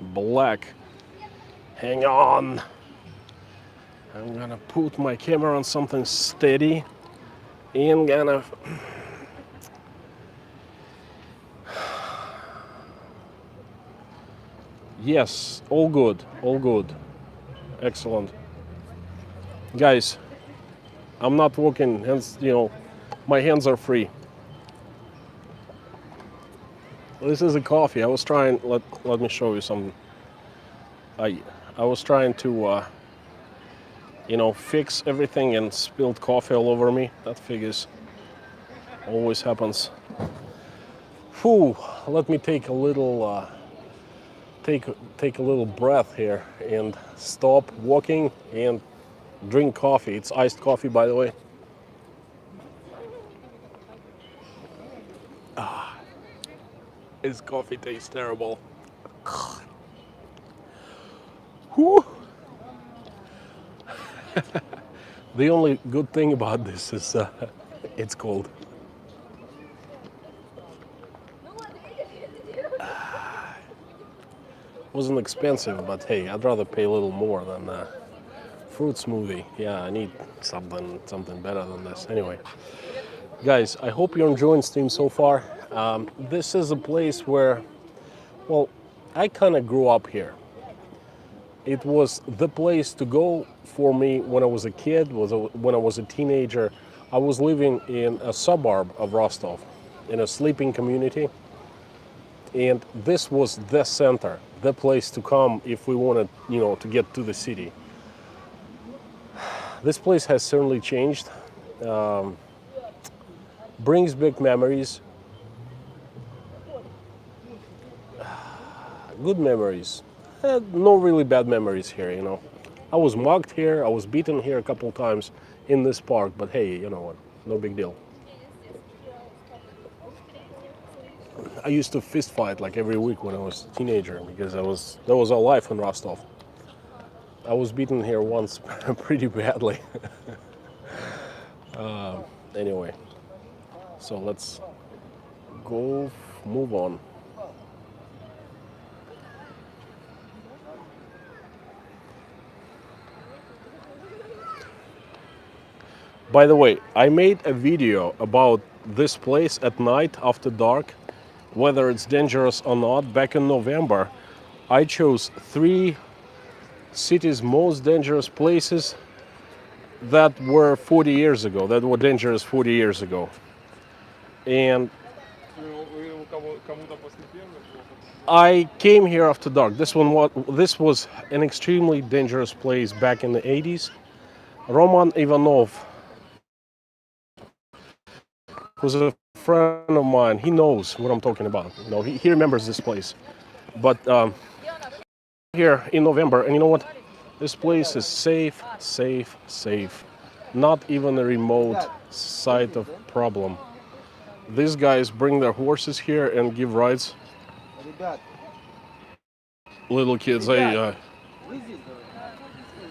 Black. Hang on. I'm gonna put my camera on something steady and gonna. Yes, all good, all good. Excellent. Guys, I'm not walking, hence, my hands are free. This is a coffee. I was trying, let me show you something. I was trying to, fix everything and spilled coffee all over me. That figures. Always happens. Whew, let me take a little, take a little breath here and stop walking and drink coffee. It's iced coffee, by the way. This coffee tastes terrible. Whew. The only good thing about this is it's cold. Wasn't expensive, but hey, I'd rather pay a little more than fruit smoothie. Yeah, I need something better than this. Anyway, guys, I hope you're enjoying stream so far. This is a place where, well, I kind of grew up here. It was the place to go for me when I was a kid, when I was a teenager. I was living in a suburb of Rostov, in a sleeping community. And this was the center, the place to come if we wanted, to get to the city. This place has certainly changed. Brings back memories. Good memories. No really bad memories here, I was mugged here, I was beaten here a couple times in this park, but hey, you know what, no big deal. I used to fist fight like every week when I was a teenager because that was our life in Rostov. I was beaten here once pretty badly. Anyway, so let's go move on. By the way, I made a video about this place at night after dark, whether it's dangerous or not. Back in November, I chose 3 city's most dangerous places that were 40 years ago, that were dangerous 40 years ago. And I came here after dark. This was an extremely dangerous place back in the 80s. Roman Ivanov, who's a friend of mine, he knows what I'm talking about. You know, he remembers this place. But here in November, and you know what? This place is safe, safe, safe. Not even a remote sight of problem. These guys bring their horses here and give rides. Little kids, I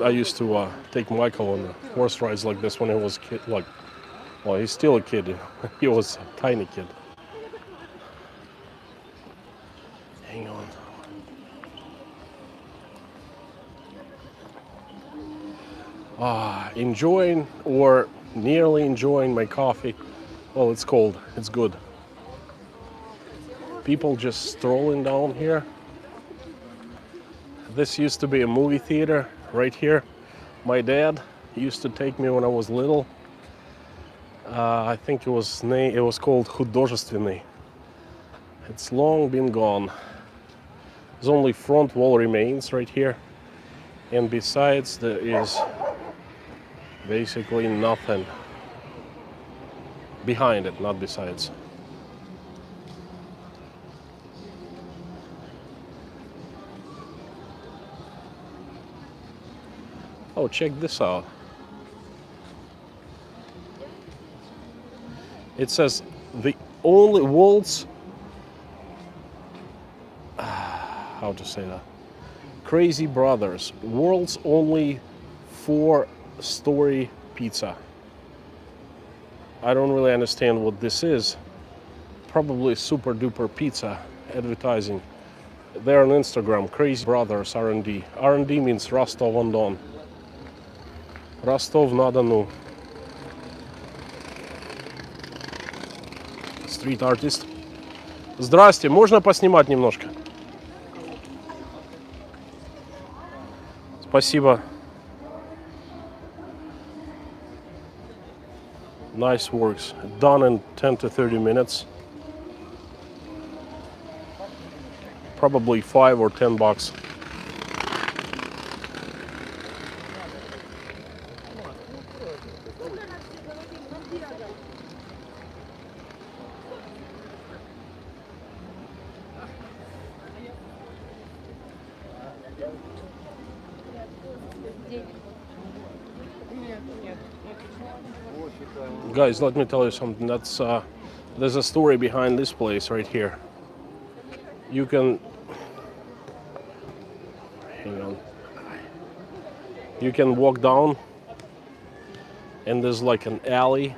used to take Michael on horse rides like this when he was a kid. Like, well, he's still a kid. He was a tiny kid. Hang on. Enjoying or nearly enjoying my coffee. Well, it's cold. It's good. People just strolling down here. This used to be a movie theater right here. My dad used to take me when I was little. I think it was called Художественный. It's long been gone. There's only front wall remains right here, and besides there is basically nothing behind it, not besides. Oh, check this out. It says the only world's, how to say that? Crazy Brothers, world's only 4-story pizza. I don't really understand what this is. Probably super duper pizza advertising. They're on Instagram, Crazy Brothers R&D. R&D means Rostov-on-Don. Rostov-на-Дону. Street artist. Здрасте, можно поснимать немножко? Спасибо. Nice works. Done in 10 to 30 minutes. Probably $5 or $10. Guys, let me tell you something. There's a story behind this place right here. You can, hang on. You can walk down, and there's like an alley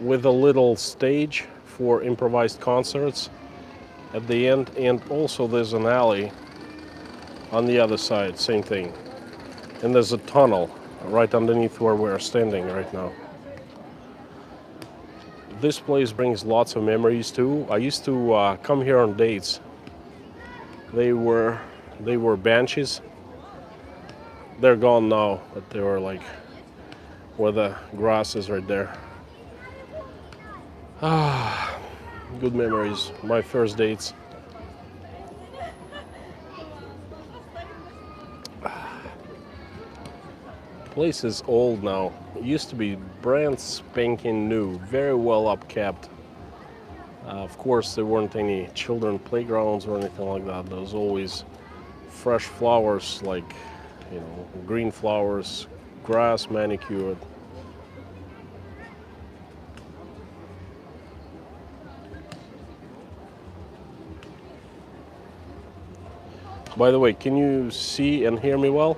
with a little stage for improvised concerts at the end, and also there's an alley on the other side, same thing. And there's a tunnel right underneath where we're standing right now. This place brings lots of memories too. I used to come here on dates. They were benches. They're gone now, but they were like where the grass is right there. Good memories. My first dates. Place is old now. It used to be brand spanking new, very well upkept. Of course, there weren't any children playgrounds or anything like that. There was always fresh flowers, like you know, green flowers, grass manicured. By the way, can you see and hear me well?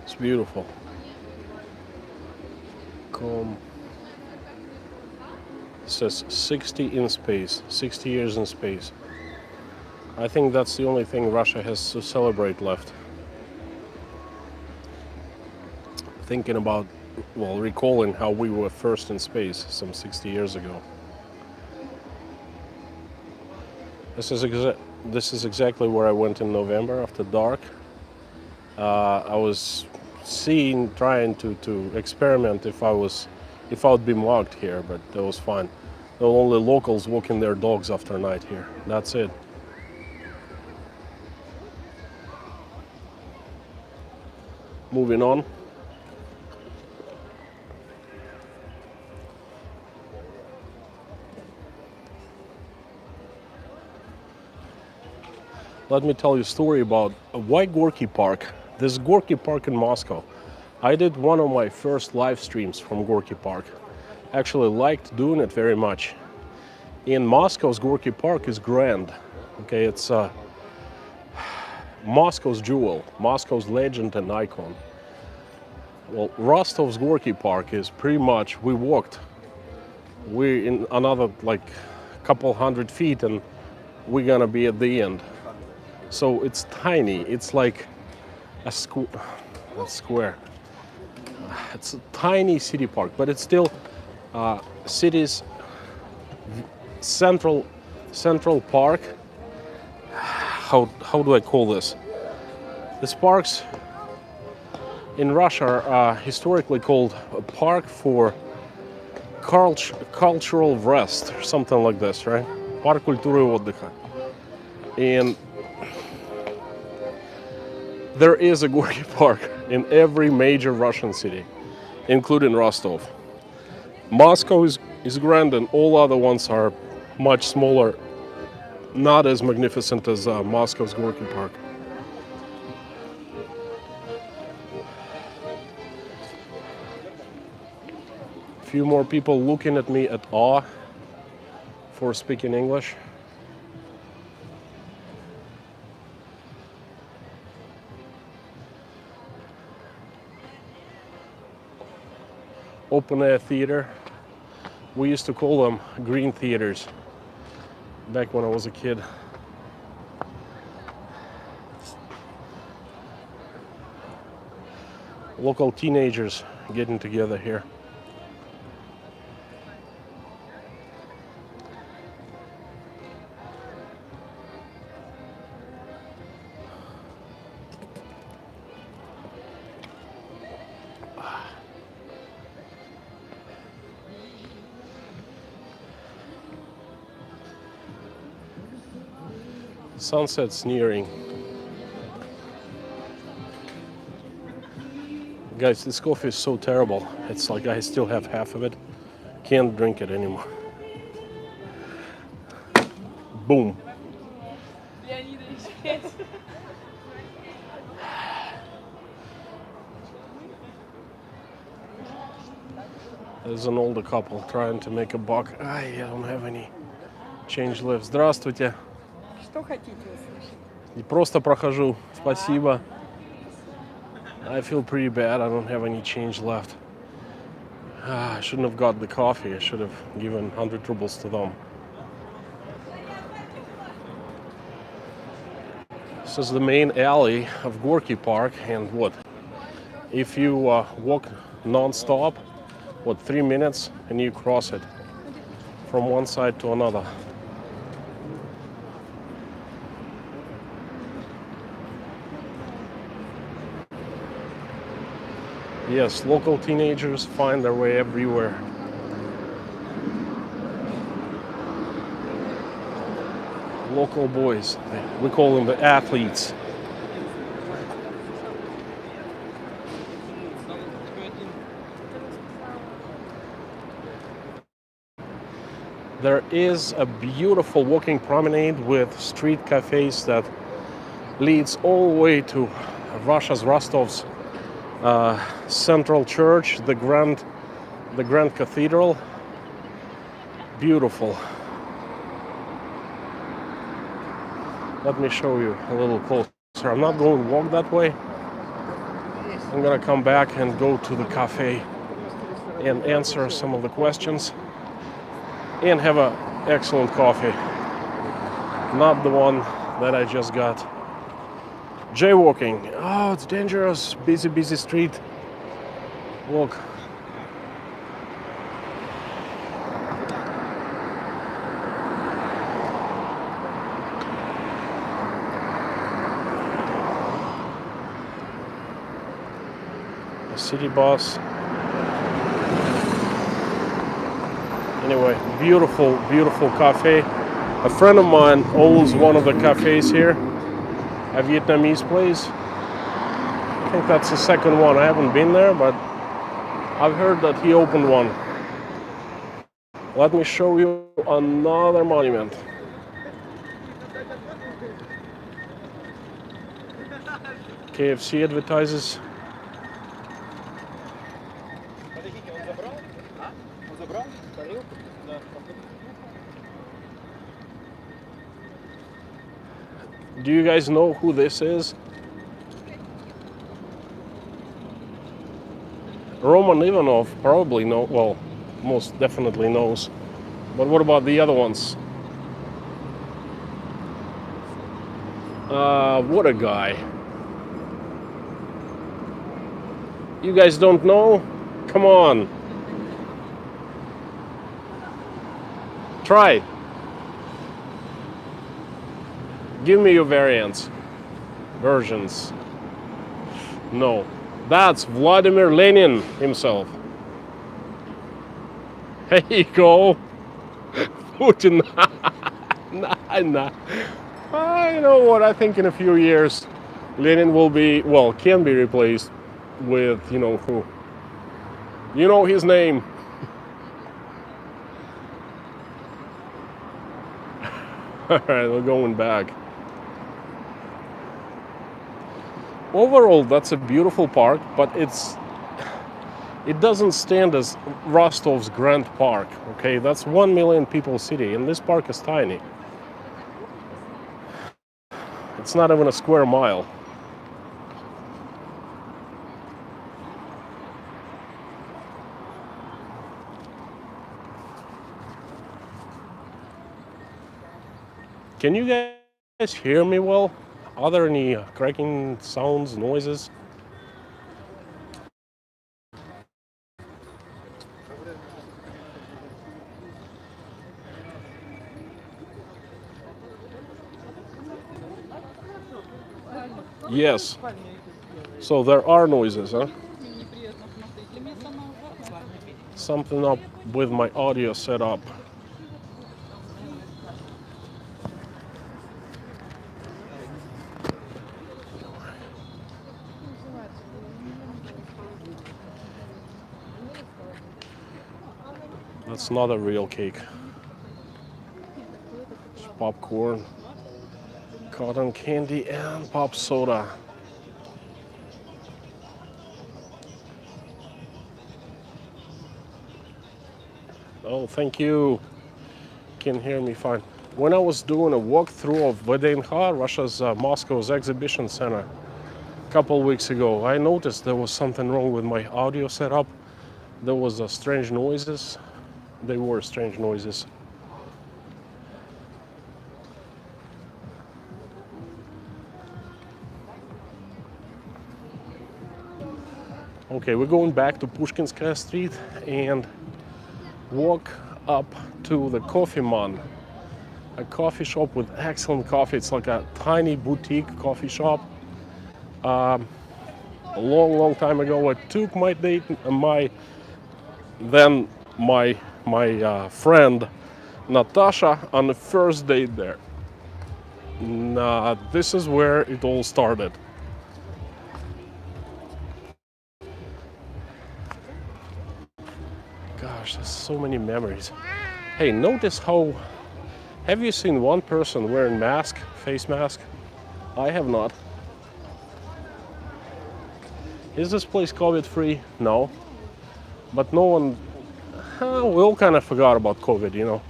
It's beautiful. It says 60 in space, 60 years in space. I think that's the only thing Russia has to celebrate left. Thinking about, well, recalling how we were first in space some 60 years ago. This is exactly where I went in November after dark. I was trying to experiment if I would be mugged here, but that was fine. There were only locals walking their dogs after night here. That's it. Moving on. Let me tell you a story about why Gorky Park. This is Gorky Park in Moscow. I did one of my first live streams from Gorky Park. Actually liked doing it very much. In Moscow's Gorky Park is grand. Okay, it's Moscow's jewel, Moscow's legend and icon. Well, Rostov's Gorky Park is pretty much, we're in another like couple hundred feet and we're gonna be at the end. So it's tiny, it's like a square. It's a tiny city park, but it's still city's central park. How do I call this? These parks in Russia are historically called a park for cultural rest, or something like this, right? Парк культуры и отдыха. And there is a Gorky Park in every major Russian city, including Rostov. Moscow is grand and all other ones are much smaller, not as magnificent as Moscow's Gorky Park. A few more people looking at me at awe for speaking English. Open air theater. We used to call them green theaters back when I was a kid. Local teenagers getting together here. Sunset's nearing. Guys, this coffee is so terrible. It's like I still have half of it. Can't drink it anymore. Boom. There's an older couple trying to make a buck. I don't have any change left. Здравствуйте. Что хотите услышать? И просто прохожу. Спасибо. I feel pretty bad. I don't have any change left. I shouldn't have got the coffee. I should have given 100 rubles to them. This is the main alley of Gorky Park, and what? If you walk non-stop, 3 minutes, and you cross it from one side to another. Yes, local teenagers find their way everywhere. Local boys, we call them the athletes. there is a beautiful walking promenade with street cafes that leads all the way to Russia's Rostov's central church, the Grand Cathedral. Beautiful. Let me show you a little closer. I'm not going to walk that way. I'm gonna come back and go to the cafe and answer some of the questions and have an excellent coffee. Not the one that I just got. Jaywalking. Oh, it's dangerous. Busy street. Look. A city bus. Anyway, beautiful cafe. A friend of mine owns one of the cafes here, a Vietnamese place. I think that's the second one. I haven't been there, but I've heard that he opened one. Let me show you another monument. KFC advertises. Do you guys know who this is? Roman Ivanov probably know, well, most definitely knows. But what about the other ones? What a guy. You guys don't know? Come on. Try. Give me your versions. No. That's Vladimir Lenin himself. There you go. Putin. Nah. You know what? I think in a few years, Lenin will be, well, can be replaced with, you know who. You know his name. All right, we're going back. Overall, that's a beautiful park, but it doesn't stand as Rostov's Grand Park, okay? That's 1 million people city, and this park is tiny. It's not even a square mile. Can you guys hear me well? Are there any cracking sounds, noises? Yes. So there are noises, huh? Something up with my audio setup. That's not a real cake. It's popcorn, cotton candy, and pop soda. Oh, thank you. Can hear me fine. When I was doing a walkthrough of VDNH, Russia's Moscow's exhibition center, a couple weeks ago, I noticed there was something wrong with my audio setup. There was strange noises. They were strange noises. Okay, we're going back to Pushkinskaya Street and walk up to the CofeMan, a coffee shop with excellent coffee. It's like a tiny boutique coffee shop. A long time ago, I took my date, my friend Natasha on the first date there. This is where it all started. Gosh, there's so many memories. Hey, notice how... Have you seen one person wearing mask, face mask? I have not. Is this place COVID-free? No. But no one... we all kind of forgot about COVID, you know.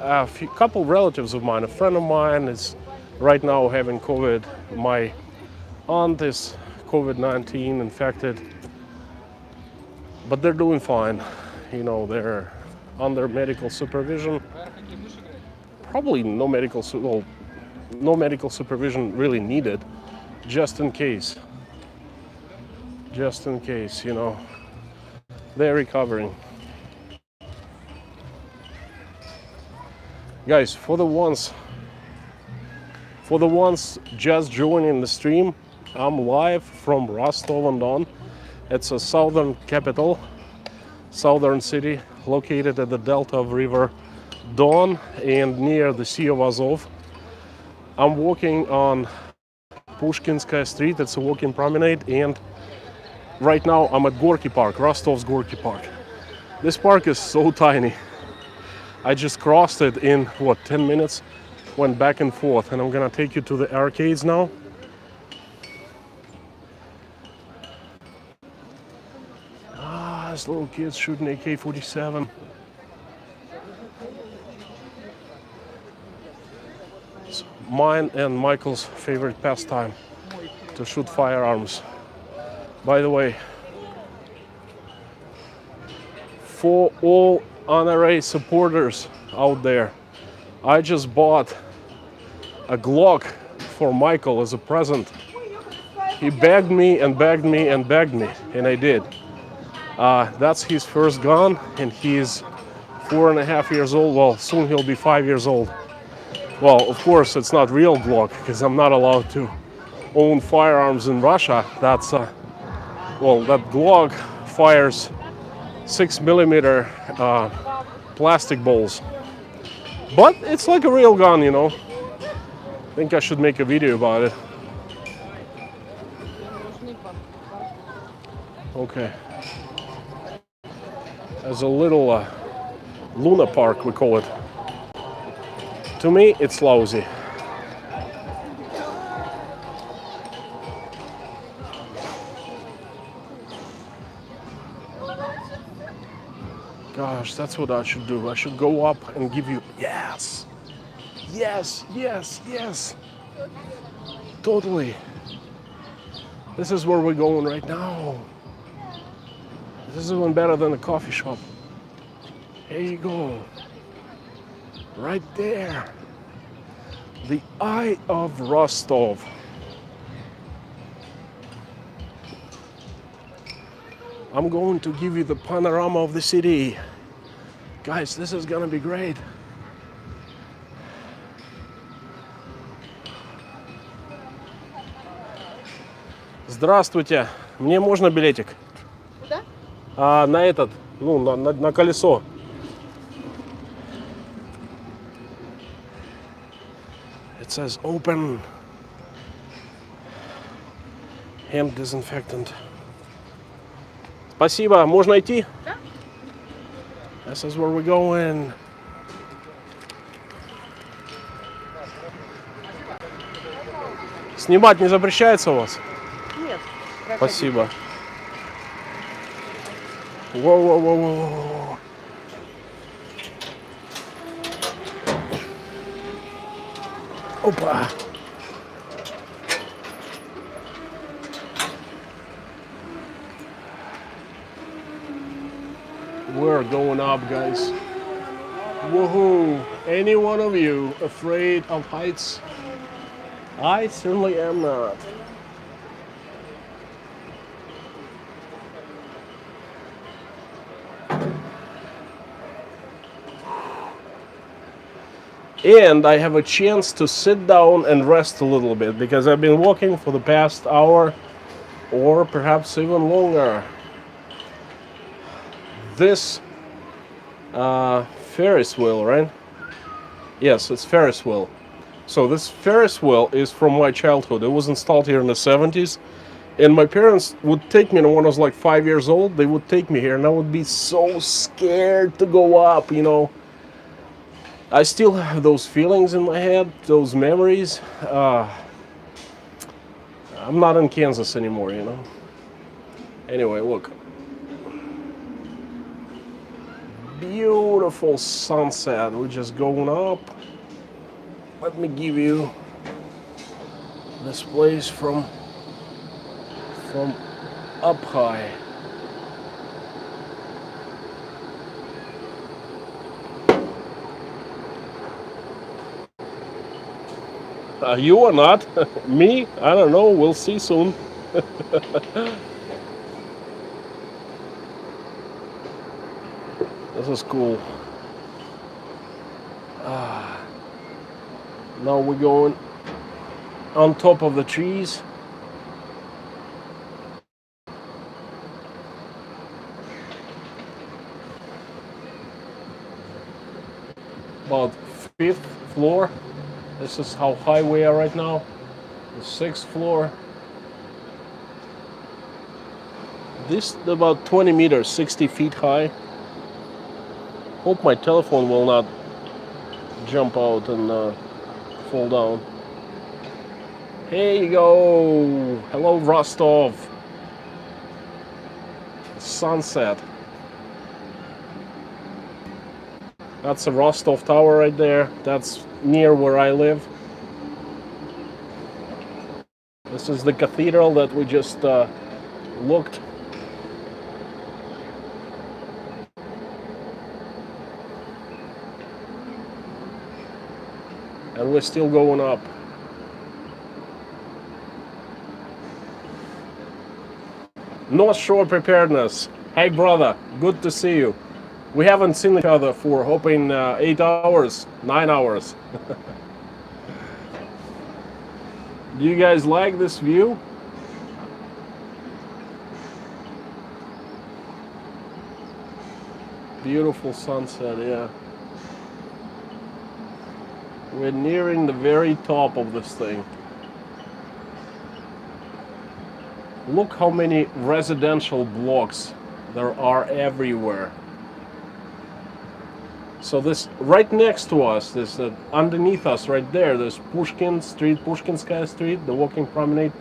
A couple relatives of mine, a friend of mine is right now having COVID. My aunt is COVID-19 infected. But they're doing fine. You know, they're under medical supervision. Probably no medical supervision really needed, just in case. Just in case, you know. They're recovering. Guys, for the ones just joining the stream, I'm live from Rostov-on-Don. It's a southern capital, southern city, located at the delta of River Don and near the Sea of Azov. I'm walking on Pushkinskaya Street. It's a walking promenade, and right now I'm at Gorky Park, Rostov's Gorky Park. This park is so tiny. I just crossed it in, 10 minutes? Went back and forth, and I'm gonna take you to the arcades now. There's little kids shooting AK-47. It's mine and Michael's favorite pastime, to shoot firearms. By the way, for all NRA supporters out there, I just bought a Glock for Michael as a present. He begged me and begged me and begged me, and I did. That's his first gun, and he's 4.5 years old. Well, soon he'll be 5 years old. Well, of course, it's not real Glock, because I'm not allowed to own firearms in Russia. That's, that Glock fires 6mm plastic balls. But it's like a real gun, you know. I think I should make a video about it. Okay. There's a little Luna Park, we call it. To me, it's lousy. Gosh, that's what I should do. I should go up and give you, yes, yes, yes, yes. Totally. This is where we're going right now. This is even better than a coffee shop. Here you go. Right there. The Eye of Rostov. I'm going to give you the panorama of the city. Guys, this is gonna be great. Здравствуйте. Мне можно билетик? Куда? На этот, на колесо. It says open. Hand disinfectant. Спасибо. Можно идти? Да. This is where we're going. Снимать не запрещается у вас? Нет. Спасибо. Воу-воу-воу-воу. Опа. We're going up, guys. Woohoo! Any one of you afraid of heights? I certainly am not. And I have a chance to sit down and rest a little bit because I've been walking for the past hour or perhaps even longer. This Ferris wheel, right? Yes, it's Ferris wheel. So this Ferris wheel is from my childhood. It was installed here in the 70s, And my parents would take me, and when I was like 5 years old, they would take me here, and I would be so scared to go up, you know. I still have those feelings in my head, those memories. I'm not in Kansas anymore, you know. Anyway, look. Beautiful sunset. We're just going up. Let me give you this place from up high. You or not? Me? I don't know. We'll see soon. This is cool. Now we're going on top of the trees. About 5th floor. This is how high we are right now. The 6th floor. This is about 20 meters, 60 feet high. Hope my telephone will not jump out and fall down. Here you go. Hello, Rostov. Sunset. That's a Rostov Tower right there. That's near where I live. This is the cathedral that we just looked. And we're still going up. North Shore Preparedness. Hey brother, good to see you. We haven't seen each other for hoping 8 hours, 9 hours. Do you guys like this view? Beautiful sunset, yeah. We're nearing the very top of this thing. Look how many residential blocks there are everywhere. So this right next to us, this underneath us right there, there's Pushkinskaya Street, the walking promenade,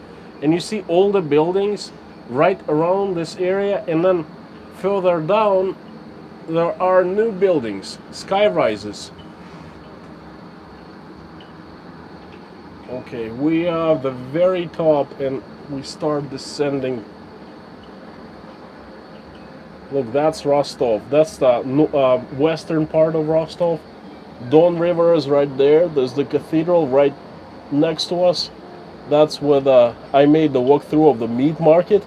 and you see all the buildings right around this area, and then further down there are new buildings, sky rises. Okay, we are at the very top and we start descending. Look, that's Rostov. That's the western part of Rostov. Don River is right there. There's the cathedral right next to us. That's where I made the walkthrough of the meat market.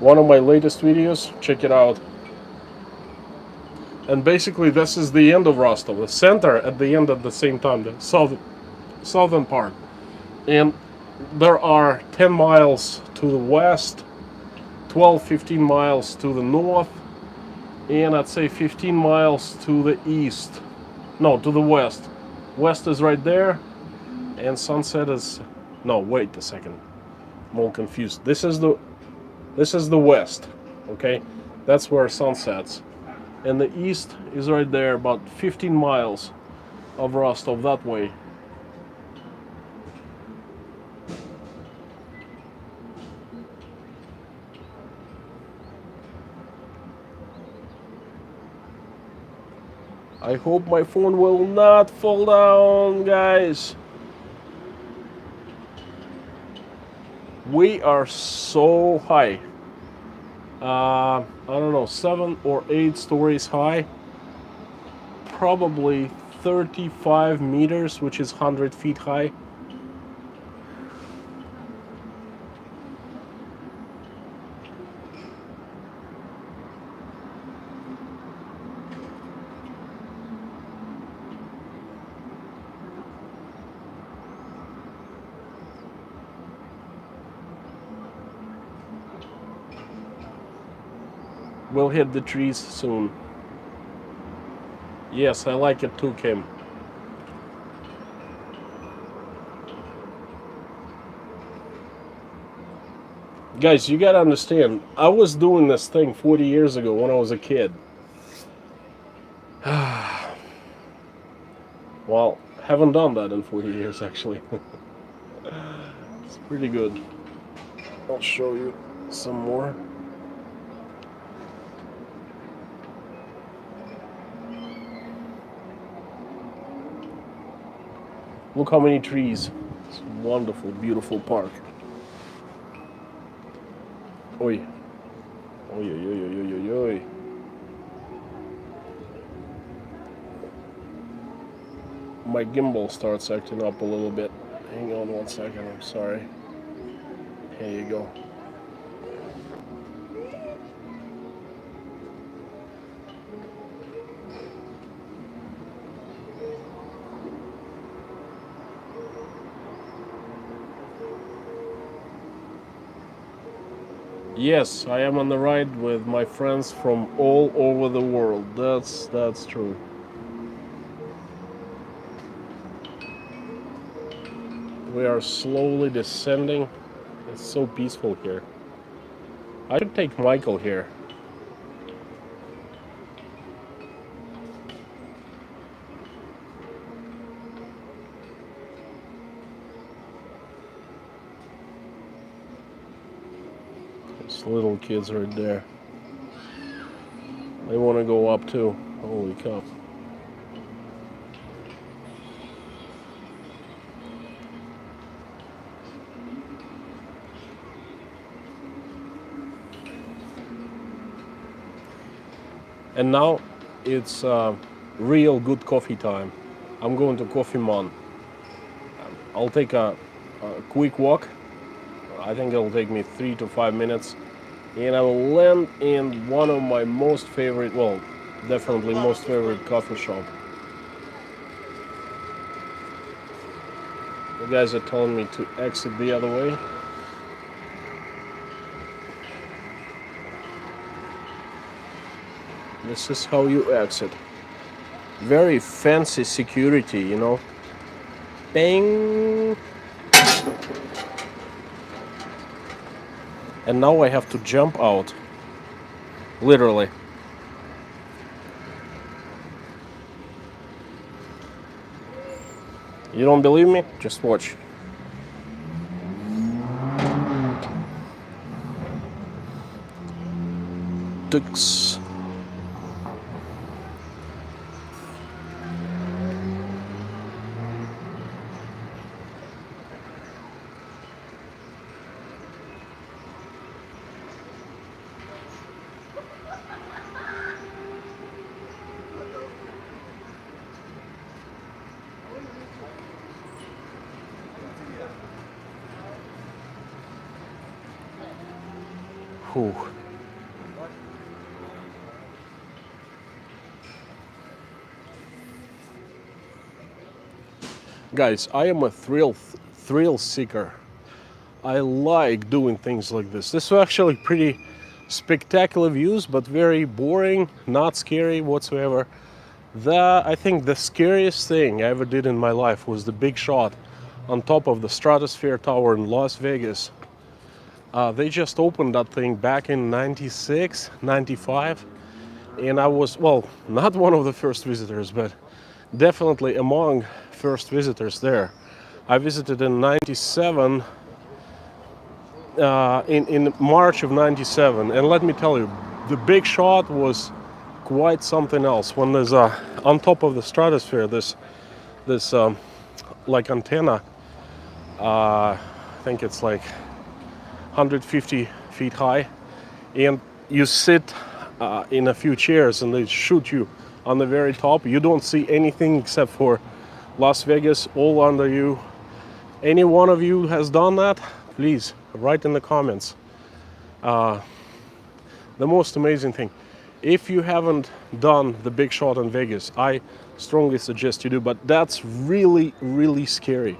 One of my latest videos. Check it out. And basically this is the end of Rostov. The center at the end at the same time. The southern part. And there are 10 miles to the west, 12-15 miles to the north, and I'd say 15 miles to the east. No, to the west. West is right there, and sunset is... No, wait a second. I'm all confused. This is the west, okay? That's where sun sets. And the east is right there, about 15 miles of Rostov that way. I hope my phone will not fall down, guys. We are so high. I don't know, 7 or 8 stories high. Probably 35 meters, which is 100 feet high. We'll hit the trees soon. Yes, I like it too, Kim. Guys, you gotta understand, I was doing this thing 40 years ago when I was a kid. Well, haven't done that in 40 years actually. It's pretty good. I'll show you some more. Look how many trees. It's a wonderful, beautiful park. Oi. Oi, oi, oi, oi, oi, oi. My gimbal starts acting up a little bit. Hang on one second, I'm sorry. Here you go. Yes, I am on the ride with my friends from all over the world. That's true. We are slowly descending. It's so peaceful here. I should take Michael here. There's little kids right there. They want to go up too. Holy cow. And now it's real good coffee time. I'm going to CofeMan. I'll take a quick walk. I think it'll take me 3 to 5 minutes. And I will land in one of my most favorite, well, definitely most favorite coffee shop. The guys are telling me to exit the other way. This is how you exit. Very fancy security, you know. Bang! And now I have to jump out. Literally. You don't believe me? Just watch. Ducks. Whew. Guys, I am a thrill seeker. I like doing things like this. This was actually pretty spectacular views, but very boring, not scary whatsoever. I think the scariest thing I ever did in my life was the big shot on top of the Stratosphere Tower in Las Vegas. They just opened that thing back in 96, 95. And I was, well, not one of the first visitors, but definitely among first visitors there. I visited in 97, in March of 97. And let me tell you, the big shot was quite something else. When there's on top of the stratosphere, this like antenna, I think it's like 150 feet high, and you sit in a few chairs and they shoot you on the very top. You don't see anything except for Las Vegas all under you. Any one of you has done that? Please write in the comments. The most amazing thing, if you haven't done the big shot in Vegas, I strongly suggest you do, but that's really, really scary.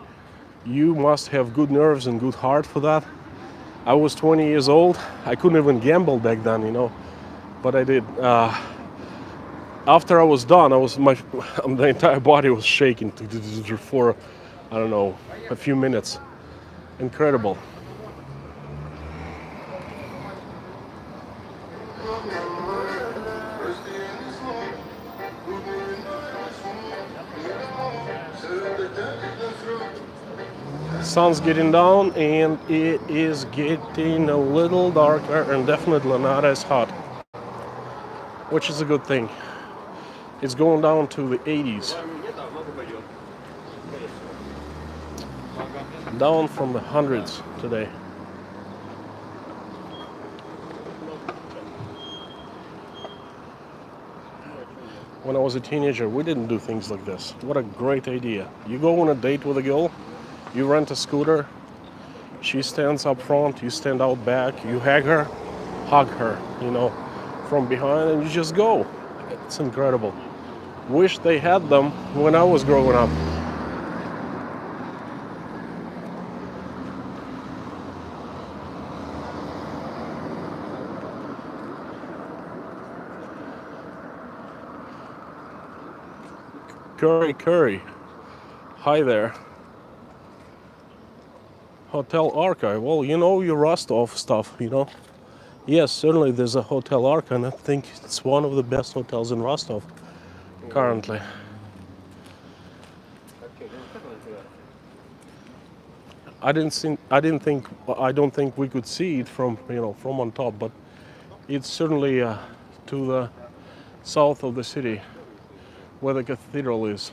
You must have good nerves and good heart for that. I was 20 years old. I couldn't even gamble back then, you know, but I did. After I was done, the entire body was shaking for, I don't know, a few minutes. Incredible. Sun's getting down and it is getting a little darker and definitely not as hot, which is a good thing. It's going down to the 80s. Down from the hundreds today. When I was a teenager, we didn't do things like this. What a great idea. You go on a date with a girl, you rent a scooter, she stands up front, you stand out back, you hug her, you know, from behind, and you just go. It's incredible. Wish they had them when I was growing up. Curry. Hi there. Hotel Archive. Well, you know your Rostov stuff, you know. Yes, certainly there's a Hotel Archive, and I think it's one of the best hotels in Rostov currently. I don't think we could see it from, you know, from on top, but it's certainly to the south of the city, where the cathedral is.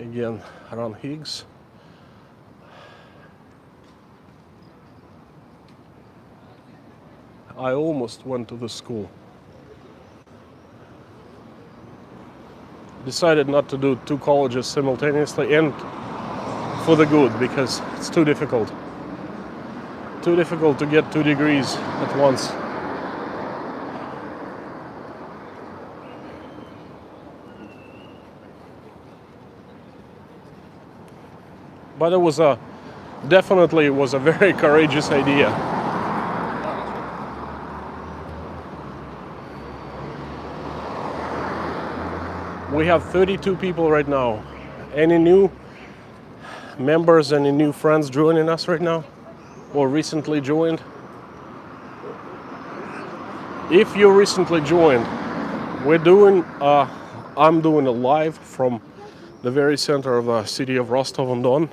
Again, around Higgs. I almost went to the school. Decided not to do 2 colleges simultaneously, and for the good, because it's too difficult. Too difficult to get 2 degrees at once. But it was definitely was a very courageous idea. We have 32 people right now. Any new members, any new friends joining us right now? Or recently joined? If you recently joined, I'm doing a live from the very center of the city of Rostov-on-Don,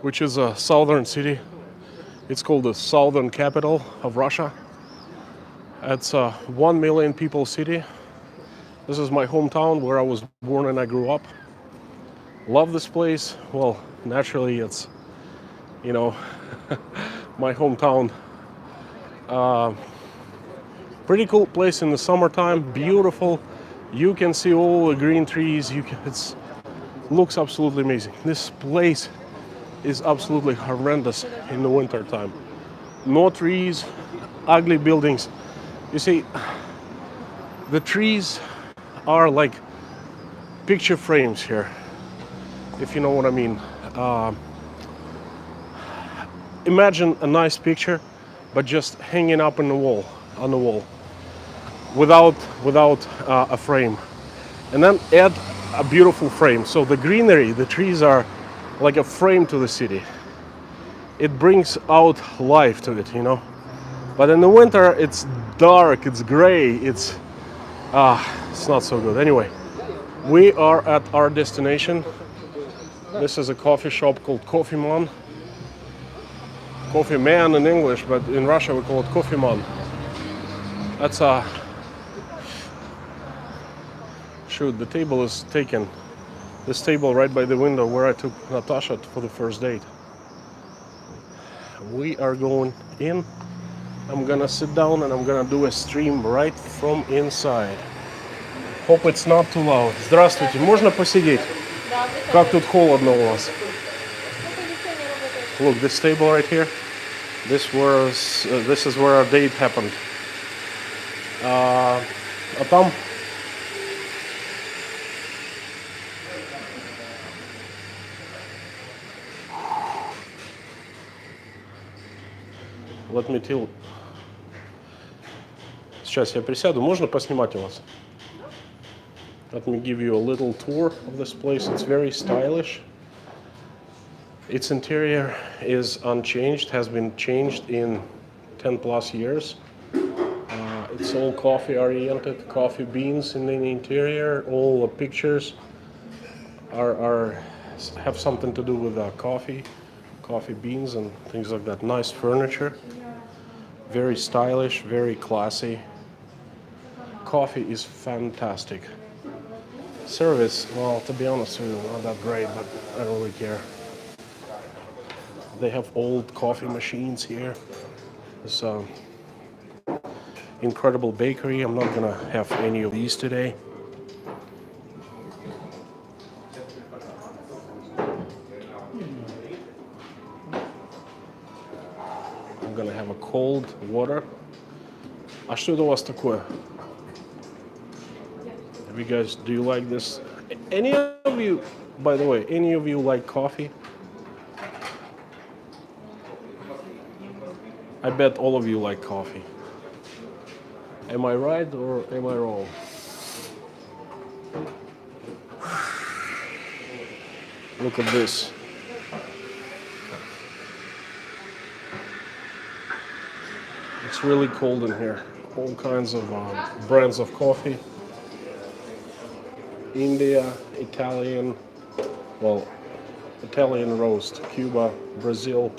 which is a southern city. It's called the southern capital of Russia. It's a 1 million people city. This is my hometown where I was born and I grew up. Love this place. Well, naturally it's, you know, my hometown. Pretty cool place in the summertime, beautiful. You can see all the green trees. It looks absolutely amazing. This place is absolutely horrendous in the winter time. No trees, ugly buildings. You see, the trees are like picture frames here, if you know what I mean. Imagine a nice picture, but just hanging up on the wall, without a frame, and then add a beautiful frame. So the greenery, the trees are like a frame to the city. It brings out life to it, you know. But in the winter, it's dark, it's gray, it's not so good. Anyway, we are at our destination. This is a coffee shop called CofeMan. CofeMan in English, but in Russia we call it CofeMan. That's shoot, the table is taken. This table right by the window where I took Natasha for the first date. We are going in. I'm gonna sit down and I'm gonna do a stream right from inside. Hope it's not too loud. Здравствуйте, можно посидеть? Как тут холодно у вас? Look, this table right here. This is where our date happened. А там let me tell. Сейчас я присяду. Можно поснимать у вас? Let me give you a little tour of this place. It's very stylish. Its interior is unchanged, has been changed in 10 plus years. It's all coffee oriented, coffee beans in the interior, all the pictures are have something to do with coffee beans and things like that. Nice furniture, very stylish, very classy. Coffee is fantastic. Service, well, to be honest with you, not that great, but I don't really care. They have old coffee machines here. It's incredible bakery. I'm not gonna have any of these today. I'm gonna have a cold water. А что это у вас такое? You guys, do you like this? Any of you, by the way, any of you like coffee? I bet all of you like coffee. Am I right or am I wrong? Look at this. It's really cold in here. All kinds of brands of coffee. India, Italian, well, Italian roast, Cuba, Brazil,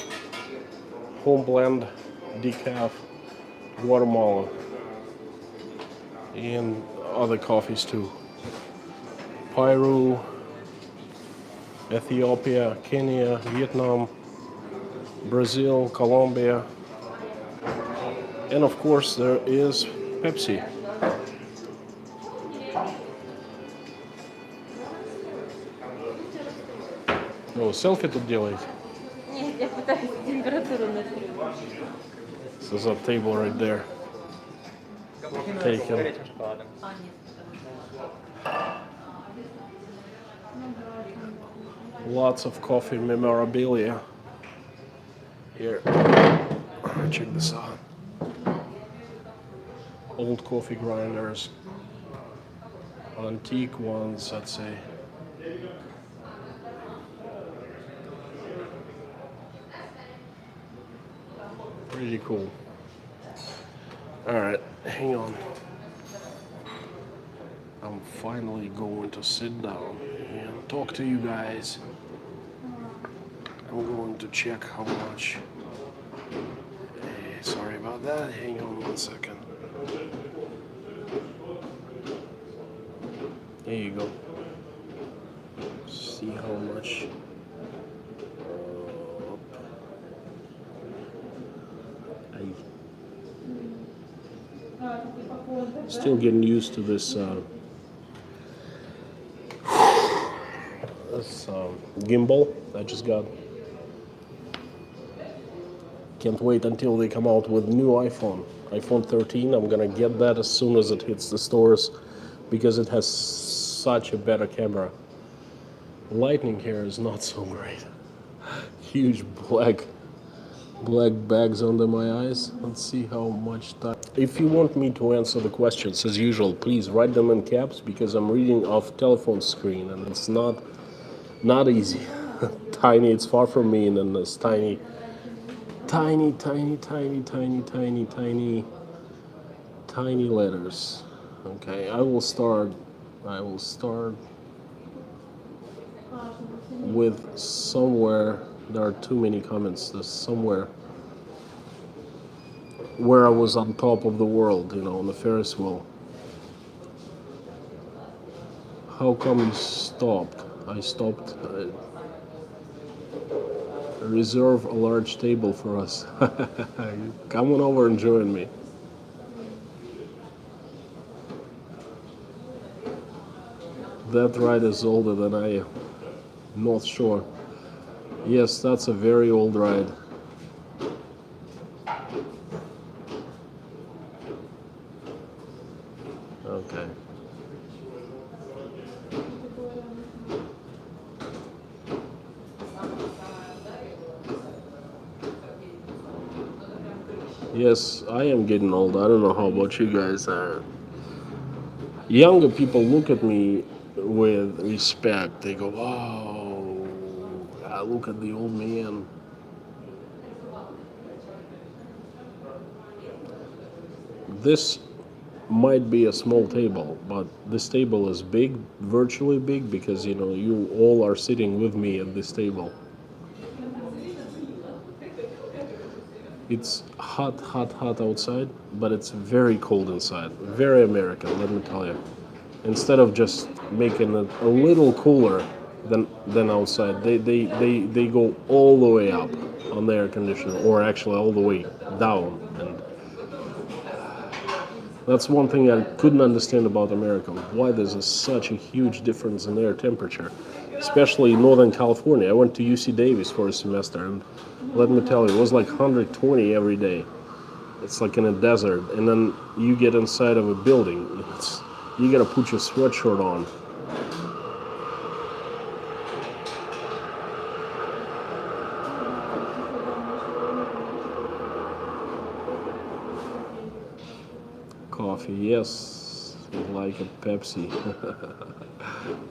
home blend, decaf, Guatemala, and other coffees too. Peru, Ethiopia, Kenya, Vietnam, Brazil, Colombia, and of course there is Pepsi. Ну, селфи тут делаете? Нет, я пытаюсь температуру нагреть. This is a table right there. Taken. Lots of coffee memorabilia. Here, check this out. Old coffee grinders. Antique ones, I'd say. Pretty cool. All right, hang on. I'm finally going to sit down and talk to you guys. I'm going to check how much. Hey, sorry about that. Hang on 1 second. There you go. See how much. Still getting used to this gimbal I just got. Can't wait until they come out with new iPhone 13. I'm gonna get that as soon as it hits the stores because it has such a better camera. Lighting here is not so great. Huge black bags under my eyes. Let's see how much time. If you want me to answer the questions as usual, please write them in caps because I'm reading off telephone screen and it's not easy. Tiny, it's far from me, and then there's tiny letters. Okay, I will start with somewhere. There are too many comments. There's somewhere where I was on top of the world, on the Ferris wheel. How come you stopped? I stopped. Reserve a large table for us. Come on over and join me. That ride is older than I am. Not sure. Yes, that's a very old ride. Okay. Yes, I am getting old. I don't know how about you guys. Younger people look at me with respect. They go, "Wow, look at the old man." This might be a small table, but this table is big, virtually big, because you know you all are sitting with me at this table. It's hot, hot, hot outside, but it's very cold inside. Very American, let me tell you. Instead of just making it a little cooler than outside, they go all the way up on the air conditioner, or actually all the way down. And that's one thing I couldn't understand about America, why there's such a huge difference in air temperature, especially in Northern California. I went to UC Davis for a semester, and let me tell you, it was like 120 every day. It's like in a desert, and then you get inside of a building, you gotta put your sweatshirt on. Coffee, yes, like a Pepsi.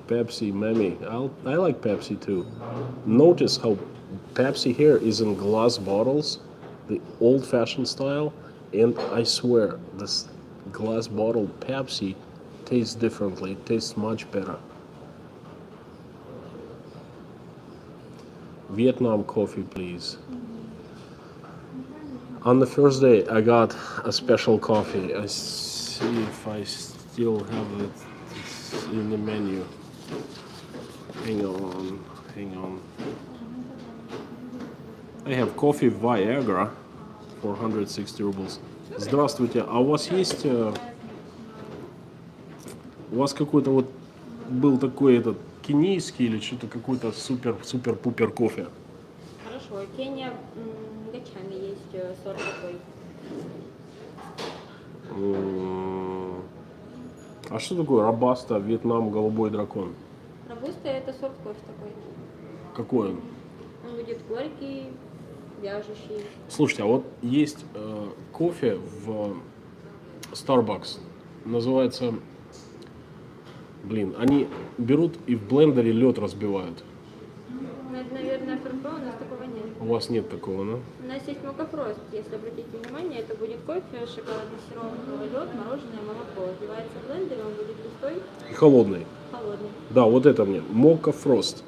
Pepsi, mammy. I like Pepsi too. Notice how Pepsi here is in glass bottles, the old-fashioned style, and I swear this glass bottle Pepsi tastes differently. It tastes much better. Vietnam coffee, please. On the first day, I got a special coffee. I see if I still have it in the menu. Hang on. I have coffee Viagra for 160 rubles. Здравствуйте, а у вас есть... У вас какой-то вот был такой этот кенийский или что-то какой-то супер-пупер кофе? Хорошо, Кения, гачами есть сорт такой. А что такое робаста, Вьетнам, голубой дракон? Робуста это сорт кофе такой. Какой он? Он будет горький, вяжущий. Слушайте, а вот есть кофе в Starbucks, называется, они берут и в блендере лед разбивают. Это, наверное, ферпро, у нас такого нет. У вас нет такого, да? У нас есть мокафрост, если обратите внимание, это будет кофе, шоколадный сироп, лед, мороженое, молоко. Вливается в блендер, он будет густой. И холодный. Холодный. Да, вот это мне. Mocha Frost.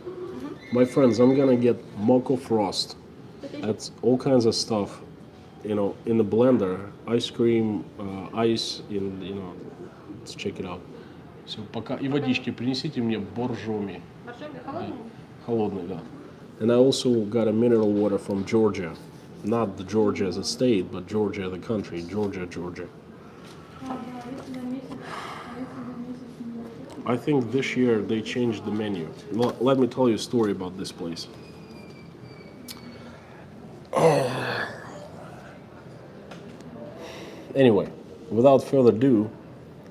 My friends, I'm gonna get Mocha Frost. That's all kinds of stuff, you know, in the blender. Ice cream, ice, let's check it out. Все, пока. И водички принесите мне боржоми. Боржоми холодный? Холодный, да. And I also got a mineral water from Georgia. Not the Georgia as a state, but Georgia the country. Georgia. I think this year they changed the menu. Well, let me tell you a story about this place. Anyway, without further ado,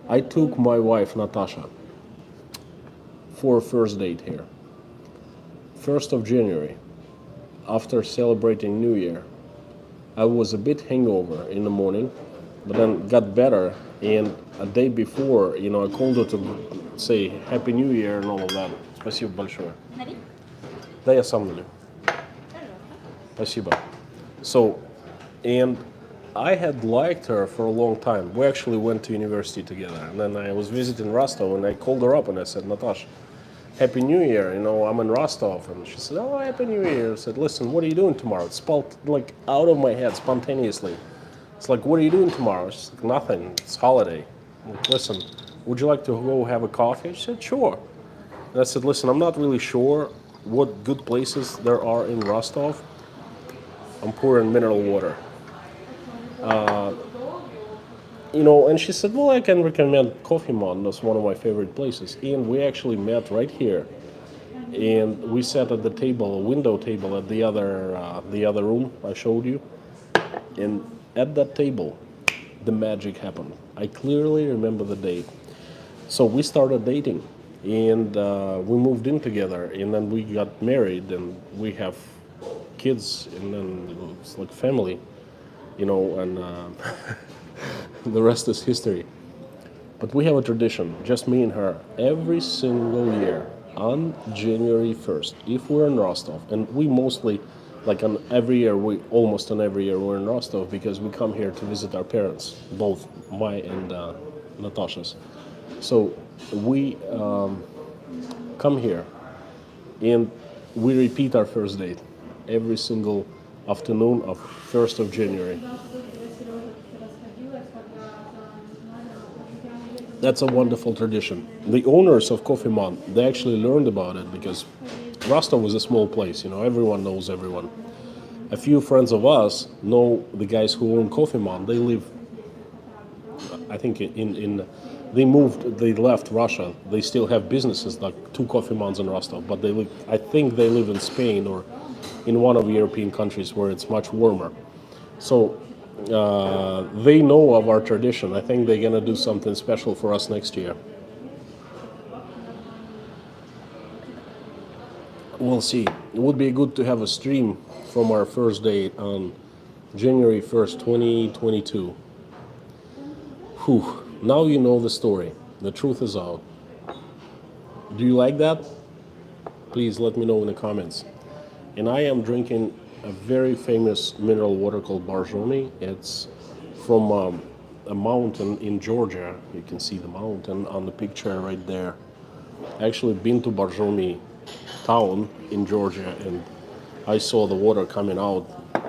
I took my wife Natasha for a first date here. 1st of January, after celebrating New Year. I was a bit hangover in the morning, but then got better, and a day before, I called her to say Happy New Year and all of that. Спасибо большое. Да, я сам налью. Спасибо. So, and I had liked her for a long time. We actually went to university together, and then I was visiting Rostov, and I called her up and I said, Natasha, Happy New Year, I'm in Rostov. And she said, oh, Happy New Year. I said, listen, what are you doing tomorrow? It's like out of my head, spontaneously. It's like, what are you doing tomorrow? She's like, nothing, it's holiday. I'm like, listen, would you like to go have a coffee? She said, sure. And I said, listen, I'm not really sure what good places there are in Rostov. I'm pouring mineral water. And she said, well, I can recommend CofeMan. That's one of my favorite places. And we actually met right here. And we sat at the table, a window table at the other room I showed you. And at that table, the magic happened. I clearly remember the date. So we started dating, and we moved in together, and then we got married, and we have kids, and then it's like family, and the rest is history. But we have a tradition, just me and her, every single year on January 1st, if we're in Rostov, and we mostly, almost on every year we're in Rostov because we come here to visit our parents, both my and Natasha's. So we come here and we repeat our first date every single afternoon of 1st of January. That's a wonderful tradition. The owners of CofeMan, they actually learned about it because Rostov is a small place, you know, everyone knows everyone. A few friends of us know the guys who own CofeMan. They live, I think, they left Russia. They still have businesses, like 2 CofeMans in Rostov, but I think they live in Spain or in one of the European countries where it's much warmer. So they know of our tradition. I think they're gonna do something special for us next year. We'll see. It would be good to have a stream from our first date on January 1st, 2022. Whew. Now you know the story. The truth is out. Do you like that? Please let me know in the comments. And I am drinking a very famous mineral water called Borjomi. It's from a mountain in Georgia. You can see the mountain on the picture right there. I actually been to Borjomi town in Georgia, and I saw the water coming out,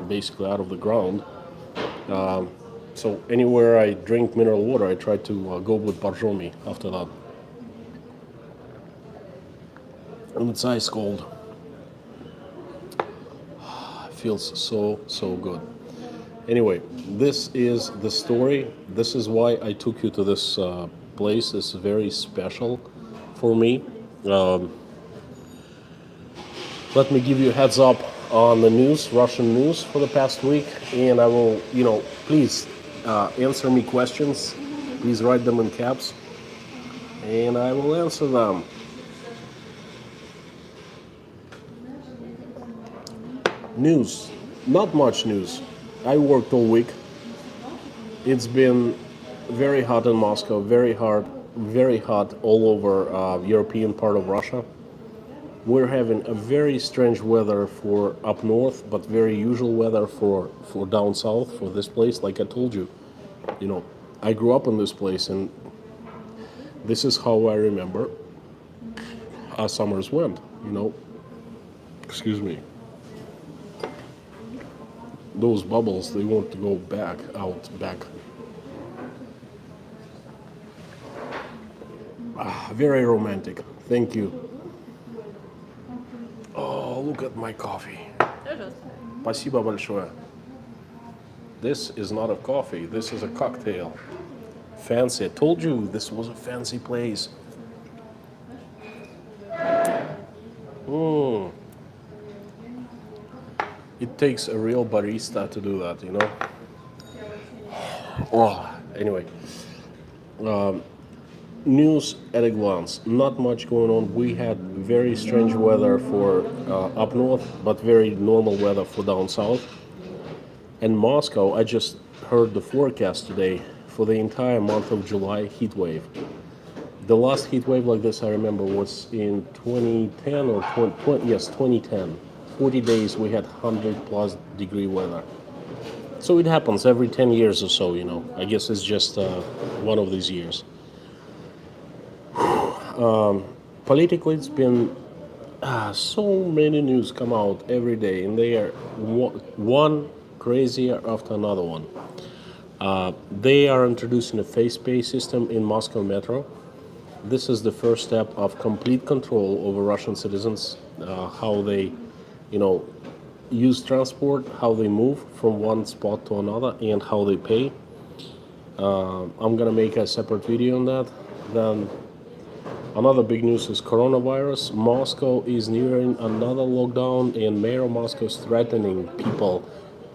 basically out of the ground. So anywhere I drink mineral water, I try to go with Borjomi after that. And it's ice cold. Feels so good. Anyway, this is the story. This is why I took you to this place. It's very special for me. Let me give you a heads up on the news, Russian news for the past week, and I will, please answer me questions. Please write them in caps, and I will answer them. News, not much news. I worked all week. It's been very hot in Moscow, very hot all over European part of Russia. We're having a very strange weather for up north, but very usual weather for down south, for this place. Like I told you, I grew up in this place, and this is how I remember our summers went, Excuse me. Those bubbles, they want to go back. Very romantic. Thank you. Oh, look at my coffee. Спасибо большое. This is not a coffee. This is a cocktail. Fancy. I told you this was a fancy place. It takes a real barista to do that, Anyway. News at a glance. Not much going on. We had very strange weather for up north, but very normal weather for down south. In Moscow, I just heard the forecast today for the entire month of July, heat wave. The last heat wave like this, I remember, was in 2010 or 2010. 40 days we had 100+ degree weather. So it happens every 10 years or so, I guess it's just one of these years. Politically, it's been so many news come out every day, and they are one crazier after another one. They are introducing a face pay system in Moscow Metro. This is the first step of complete control over Russian citizens, how they, use transport, how they move from one spot to another, and how they pay. I'm gonna make a separate video on that. Then another big news is coronavirus. Moscow is nearing another lockdown, and Mayor of Moscow is threatening people.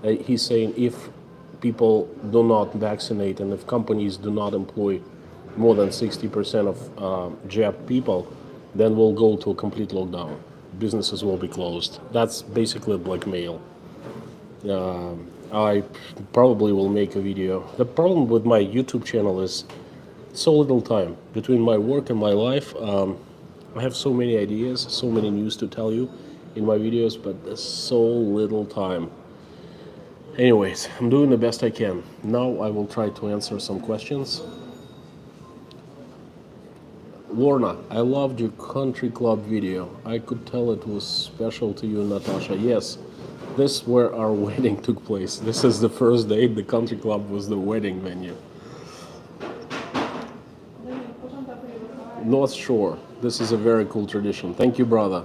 He's saying if people do not vaccinate and if companies do not employ more than 60% of jabbed people, then we'll go to a complete lockdown. Businesses will be closed. That's basically blackmail. I probably will make a video. The problem with my YouTube channel is so little time. Between my work and my life, I have so many ideas, so many news to tell you in my videos, but there's so little time. Anyways, I'm doing the best I can. Now I will try to answer some questions. Lorna, I loved your country club video. I could tell it was special to you, Natasha. Yes, this where our wedding took place. This is the first date. The country club was the wedding venue. North Shore. This is a very cool tradition. Thank you, brother.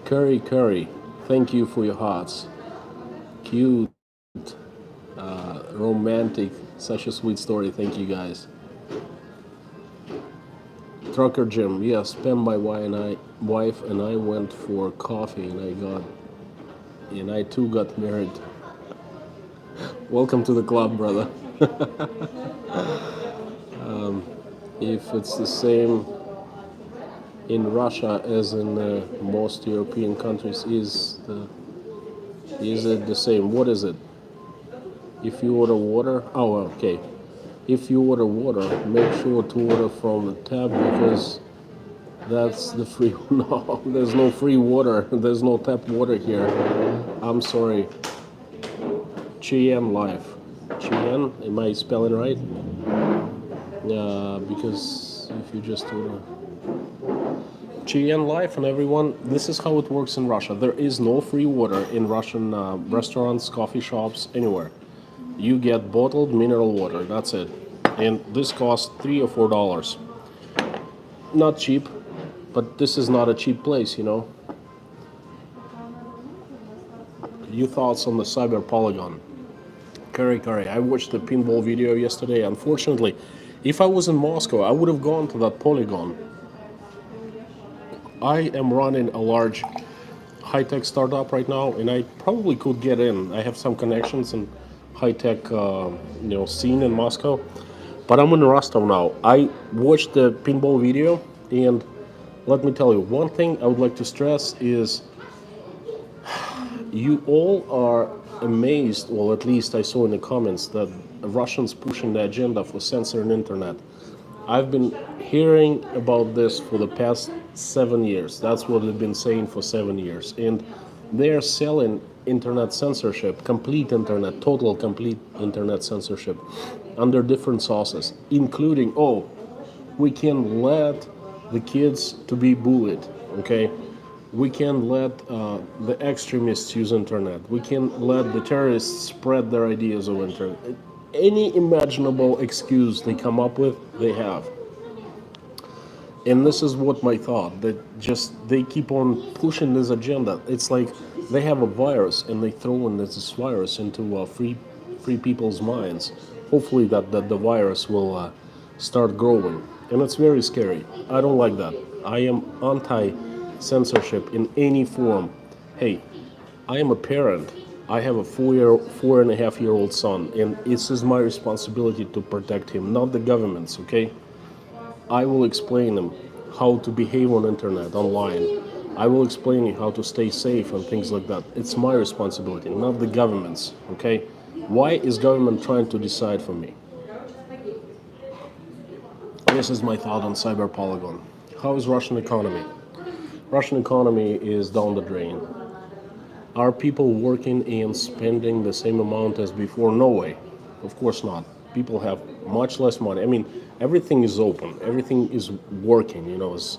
Curry, thank you for your hearts. Cute, romantic, such a sweet story. Thank you, guys. Trucker Jim, yes, Pam, my wife and I went for coffee, and I too got married. Welcome to the club, brother. If it's the same in Russia as in most European countries, is it the same? What is it? If you order water, okay. If you order water, make sure to order from the tap because that's the free. No, there's no free water. There's no tap water here. I'm sorry. Cheyenne Life. Cheyenne, am I spelling right? Because if you just order Cheyenne Life and everyone, this is how it works in Russia. There is no free water in Russian restaurants, coffee shops, anywhere. You get bottled mineral water, that's it. And this costs $3 or $4. Not cheap, but this is not a cheap place, you know. Your thoughts on the cyber polygon? Curry, I watched the pinball video yesterday. Unfortunately, if I was in Moscow, I would have gone to that polygon. I am running a large high-tech startup right now, and I probably could get in. I have some connections in high-tech, scene in Moscow. But I'm in Rostov now. I watched the pinball video, and let me tell you, one thing I would like to stress is you all are amazed, well, at least I saw in the comments, that Russians pushing the agenda for censoring internet. I've been hearing about this for the past 7 years. That's what they've been saying for 7 years. And they're selling internet censorship, total complete internet censorship under different sauces, including, we can let the kids to be bullied, okay? We can let the extremists use internet. We can let the terrorists spread their ideas over internet. Any imaginable excuse they come up with, they have. And this is what my thought, that they keep on pushing this agenda. It's like they have a virus and they throw in this virus into free people's minds. Hopefully that the virus will start growing. And it's very scary. I don't like that. I am anti-censorship in any form. Hey, I am a parent. I have a 4.5-year-old son, and this is my responsibility to protect him, not the government's, okay? I will explain him how to behave on internet, online. I will explain you how to stay safe and things like that. It's my responsibility, not the government's, okay? Why is government trying to decide for me? This is my thought on cyber polygon. How is Russian economy? Russian economy is down the drain. Are people working and spending the same amount as before? No way. Of course not. People have much less money. I mean, everything is open. Everything is working, is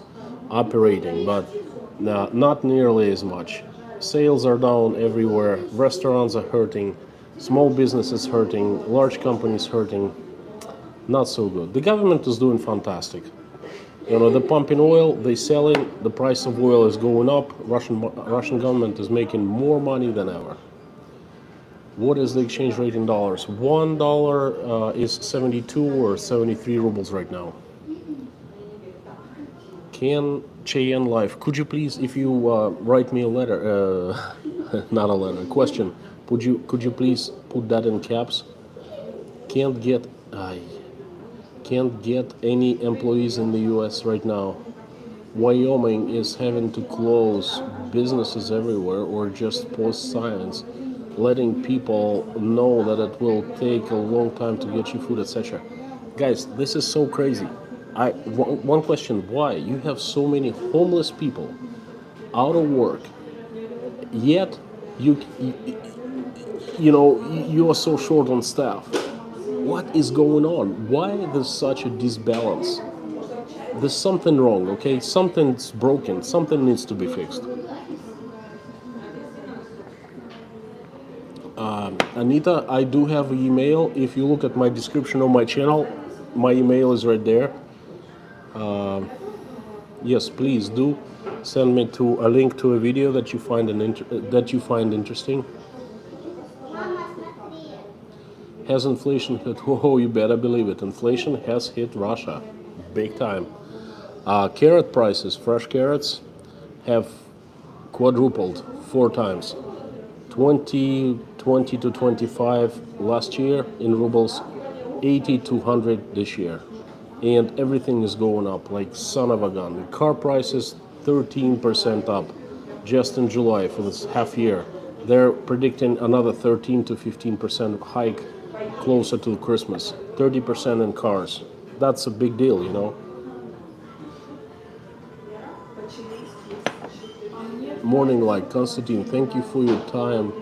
operating, but not nearly as much. Sales are down everywhere. Restaurants are hurting. Small businesses hurting. Large companies hurting. Not so good. The government is doing fantastic. They're pumping oil, they're selling, the price of oil is going up, Russian government is making more money than ever. What is the exchange rate in dollars? $1 is 72 or 73 rubles right now. Cheyenne Life, could you please, if you write me a letter, not a letter, a question, could you please put that in caps? Can't get any employees in the US right now. Wyoming is having to close businesses everywhere or just post signs letting people know that it will take a long time to get you food, etc. Guys, this is so crazy. One question, why? You have so many homeless people out of work, yet you are so short on staff. What is going on? Why there's such a disbalance? there's something wrong, okay? Something's broken, something needs to be fixed. Anita, I do have an email. If you look at my description of my channel, my email is right there. Yes, please do send me to a link to a video that you find interesting. Has inflation hit? Oh, you better believe it. Inflation has hit Russia, big time. Carrot prices, fresh carrots, have quadrupled 4 times. 20 to 25 last year in rubles, 80 to 100 this year. And everything is going up like son of a gun. The car prices 13% up just in July for this half year. They're predicting another 13 to 15% hike closer to Christmas. 30% in cars. That's a big deal, you know. Morning light, Konstantin, thank you for your time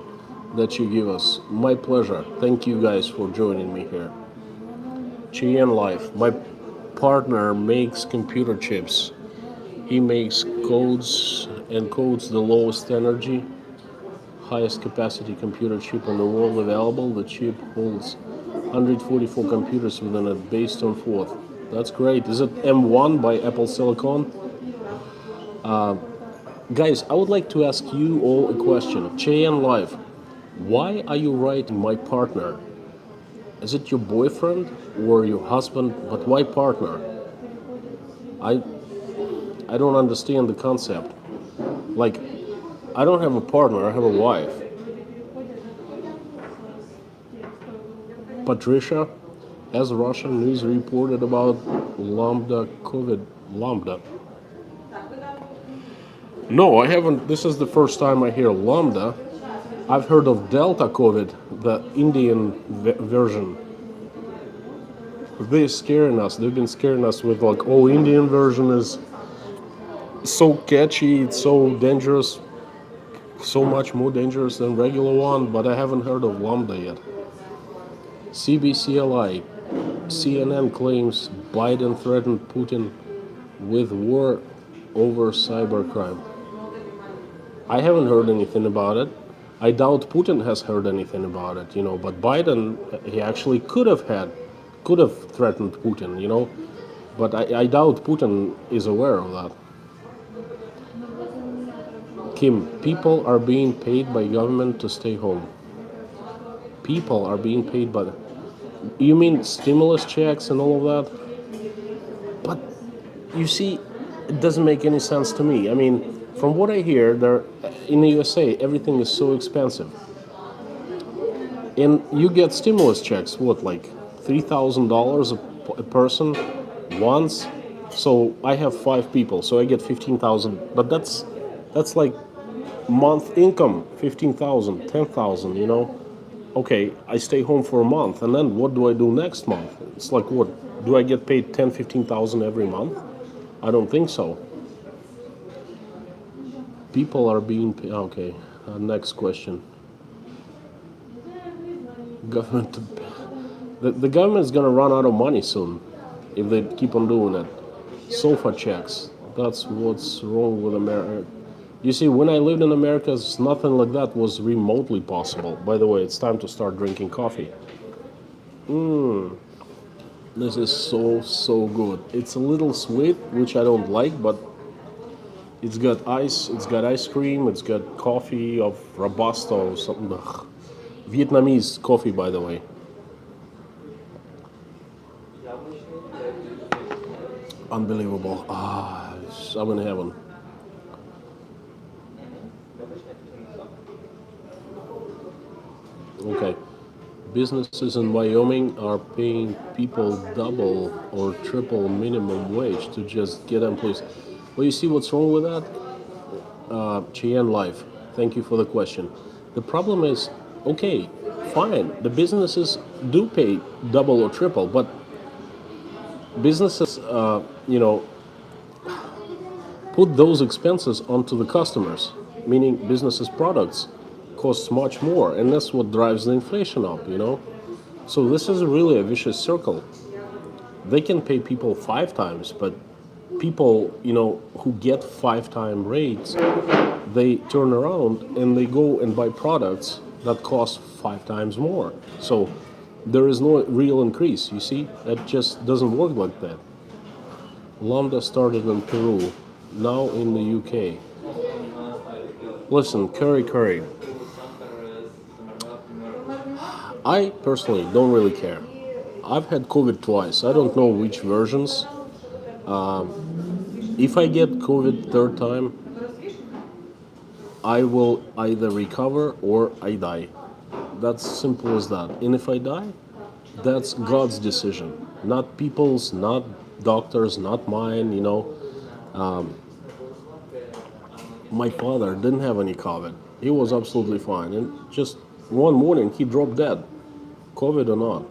that you give us. My pleasure. Thank you guys for joining me here. Cheyenne Life. My partner makes computer chips. He makes codes and codes the lowest energy, highest capacity computer chip in the world available. The chip holds 144 computers within it based on 4th. That's great. Is it M1 by Apple Silicon? Guys, I would like to ask you all a question. Cheyenne Live, why are you writing my partner? Is it your boyfriend or your husband? But why partner? I don't understand the concept. Like, I don't have a partner, I have a wife. Patricia, has Russian news reported about Lambda? No, I haven't. This is the first time I hear Lambda. I've heard of Delta COVID, the Indian version. They're scaring us. They've been scaring us with like, oh, Indian version is so catchy, it's so dangerous, so much more dangerous than regular one, but I haven't heard of Lambda yet. CBCLI, CNN claims Biden threatened Putin with war over cybercrime. I haven't heard anything about it. I doubt Putin has heard anything about it, you know, but Biden, he actually could have threatened Putin, you know, but I doubt Putin is aware of that. Kim, people are being paid by government to stay home. People are being paid by you mean stimulus checks and all of that? But you see, it doesn't make any sense to me. I mean, from what I hear, in the USA, everything is so expensive. And you get stimulus checks, what, like $3,000 a person once? So I have 5 people, so I get 15,000. But that's like month income, 15,000, 10,000, you know? Okay, I stay home for a month, and then what do I do next month? It's like, what, do I get paid 10, 15,000 every month? I don't think so. People are being paid. Okay, next question. Government, the government is going to run out of money soon if they keep on doing it. Sofa checks, that's what's wrong with America. You see, when I lived in America, nothing like that was remotely possible. By the way, it's time to start drinking coffee. This is so good. It's a little sweet, which I don't like, but it's got ice cream, it's got coffee of Robusta or something. Ugh. Vietnamese coffee, by the way. Unbelievable. I'm in heaven. Okay. Businesses in Wyoming are paying people double or triple minimum wage to just get employees. Well, you see what's wrong with that? Cheyenne Life, thank you for the question. The problem is, okay, fine, the businesses do pay double or triple, but businesses, put those expenses onto the customers, meaning businesses' products costs much more, and that's what drives the inflation up, you know? So this is really a vicious circle. They can pay people 5 times, but people, who get 5-time rates, they turn around and they go and buy products that cost 5 times more. So there is no real increase, you see? It just doesn't work like that. Lambda started in Peru, now in the UK. Listen, curry. I personally don't really care. I've had COVID twice. I don't know which versions. If I get COVID third time, I will either recover or I die. That's simple as that. And if I die, that's God's decision. Not people's, not doctors, not mine, My father didn't have any COVID. He was absolutely fine. And just one morning, he dropped dead, COVID or not.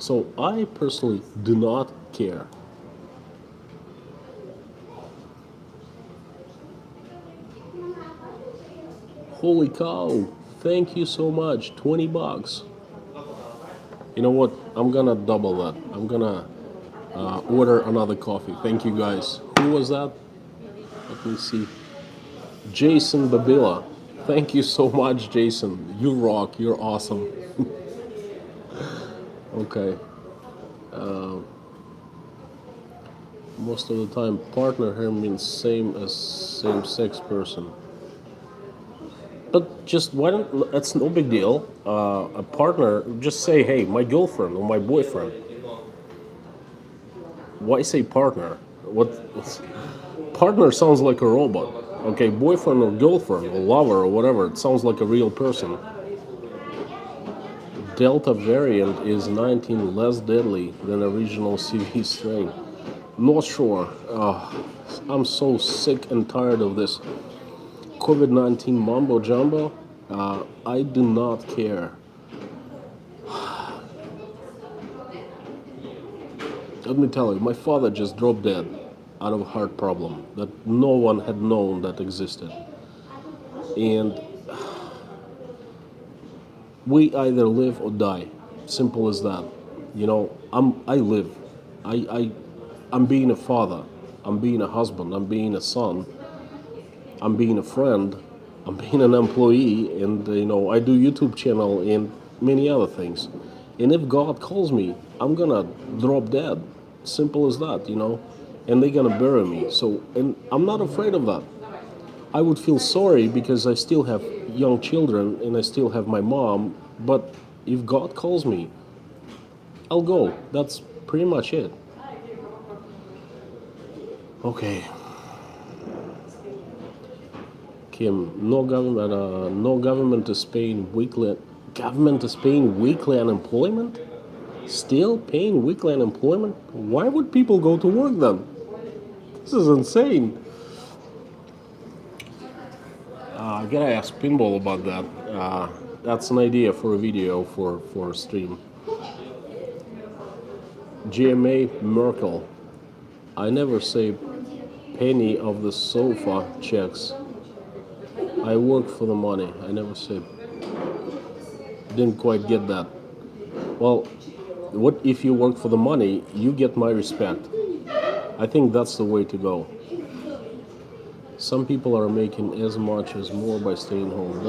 So I personally do not care. Holy cow, thank you so much, 20 bucks. You know what, I'm gonna double that. I'm gonna order another coffee. Thank you guys. Who was that? Let me see. Jason Babila. Thank you so much, Jason. You rock, you're awesome. Okay. Most of the time, partner here means same as same-sex person. But just why don't, that's no big deal. A partner, just say, hey, my girlfriend or my boyfriend. Why say partner? Partner sounds like a robot. Okay, boyfriend or girlfriend or lover or whatever, it sounds like a real person. Delta variant is 19 less deadly than original CV strain. Not sure. I'm so sick and tired of this COVID-19 mumbo jumbo. I do not care. Let me tell you, my father just dropped dead out of a heart problem that no one had known that existed. And we either live or die. Simple as that. I live. I'm being a father. I'm being a husband. I'm being a son. I'm being a friend. I'm being an employee. And, I do YouTube channel and many other things. And if God calls me, I'm gonna drop dead. Simple as that, And they're gonna bury me. So, and I'm not afraid of that. I would feel sorry because I still have young children and I still have my mom, but if God calls me, I'll go. That's pretty much it. Okay. Kim, no government is paying weekly. Government is paying weekly unemployment? Still paying weekly unemployment? Why would people go to work then? This is insane. I gotta ask Pinball about that. That's an idea for a video for a stream. GMA Merkel. I never say penny of the sofa checks. I work for the money. I never say. Didn't quite get that. Well, what if you work for the money? You get my respect. I think that's the way to go. Some people are making as much as more by staying home.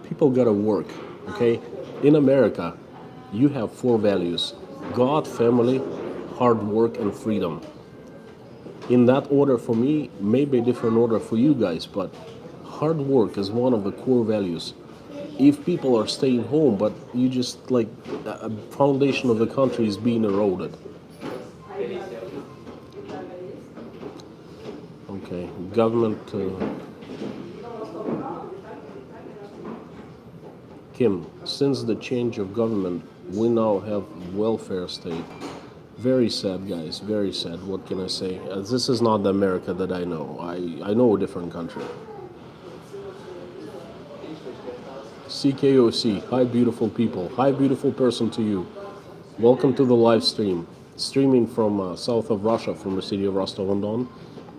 People gotta work, okay? In America, you have 4 values: God, family, hard work, and freedom. In that order for me, maybe a different order for you guys, but hard work is one of the core values. If people are staying home, but you just a foundation of the country is being eroded. Okay, government. Kim, since the change of government, we now have welfare state. Very sad, guys, very sad. What can I say? This is not the America that I know. I know a different country. CKOC, hi beautiful people. Hi beautiful person to you. Welcome to the live stream. Streaming from south of Russia, from the city of Rostov-on-Don.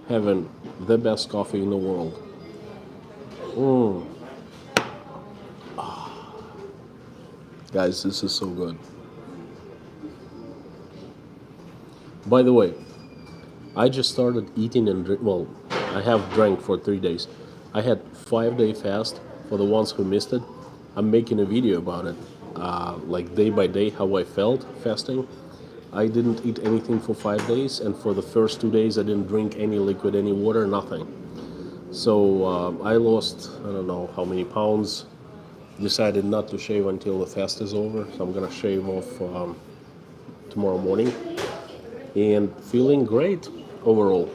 Having the best coffee in the world. Guys, this is so good. By the way, I just started eating and drink. Well, I have drank for 3 days. I had 5-day fast for the ones who missed it. I'm making a video about it, like day by day how I felt fasting. I didn't eat anything for 5 days, and for the first 2 days I didn't drink any liquid, any water, nothing. So I lost, I don't know how many pounds. Decided not to shave until the fast is over, so I'm gonna shave off tomorrow morning, and feeling great overall.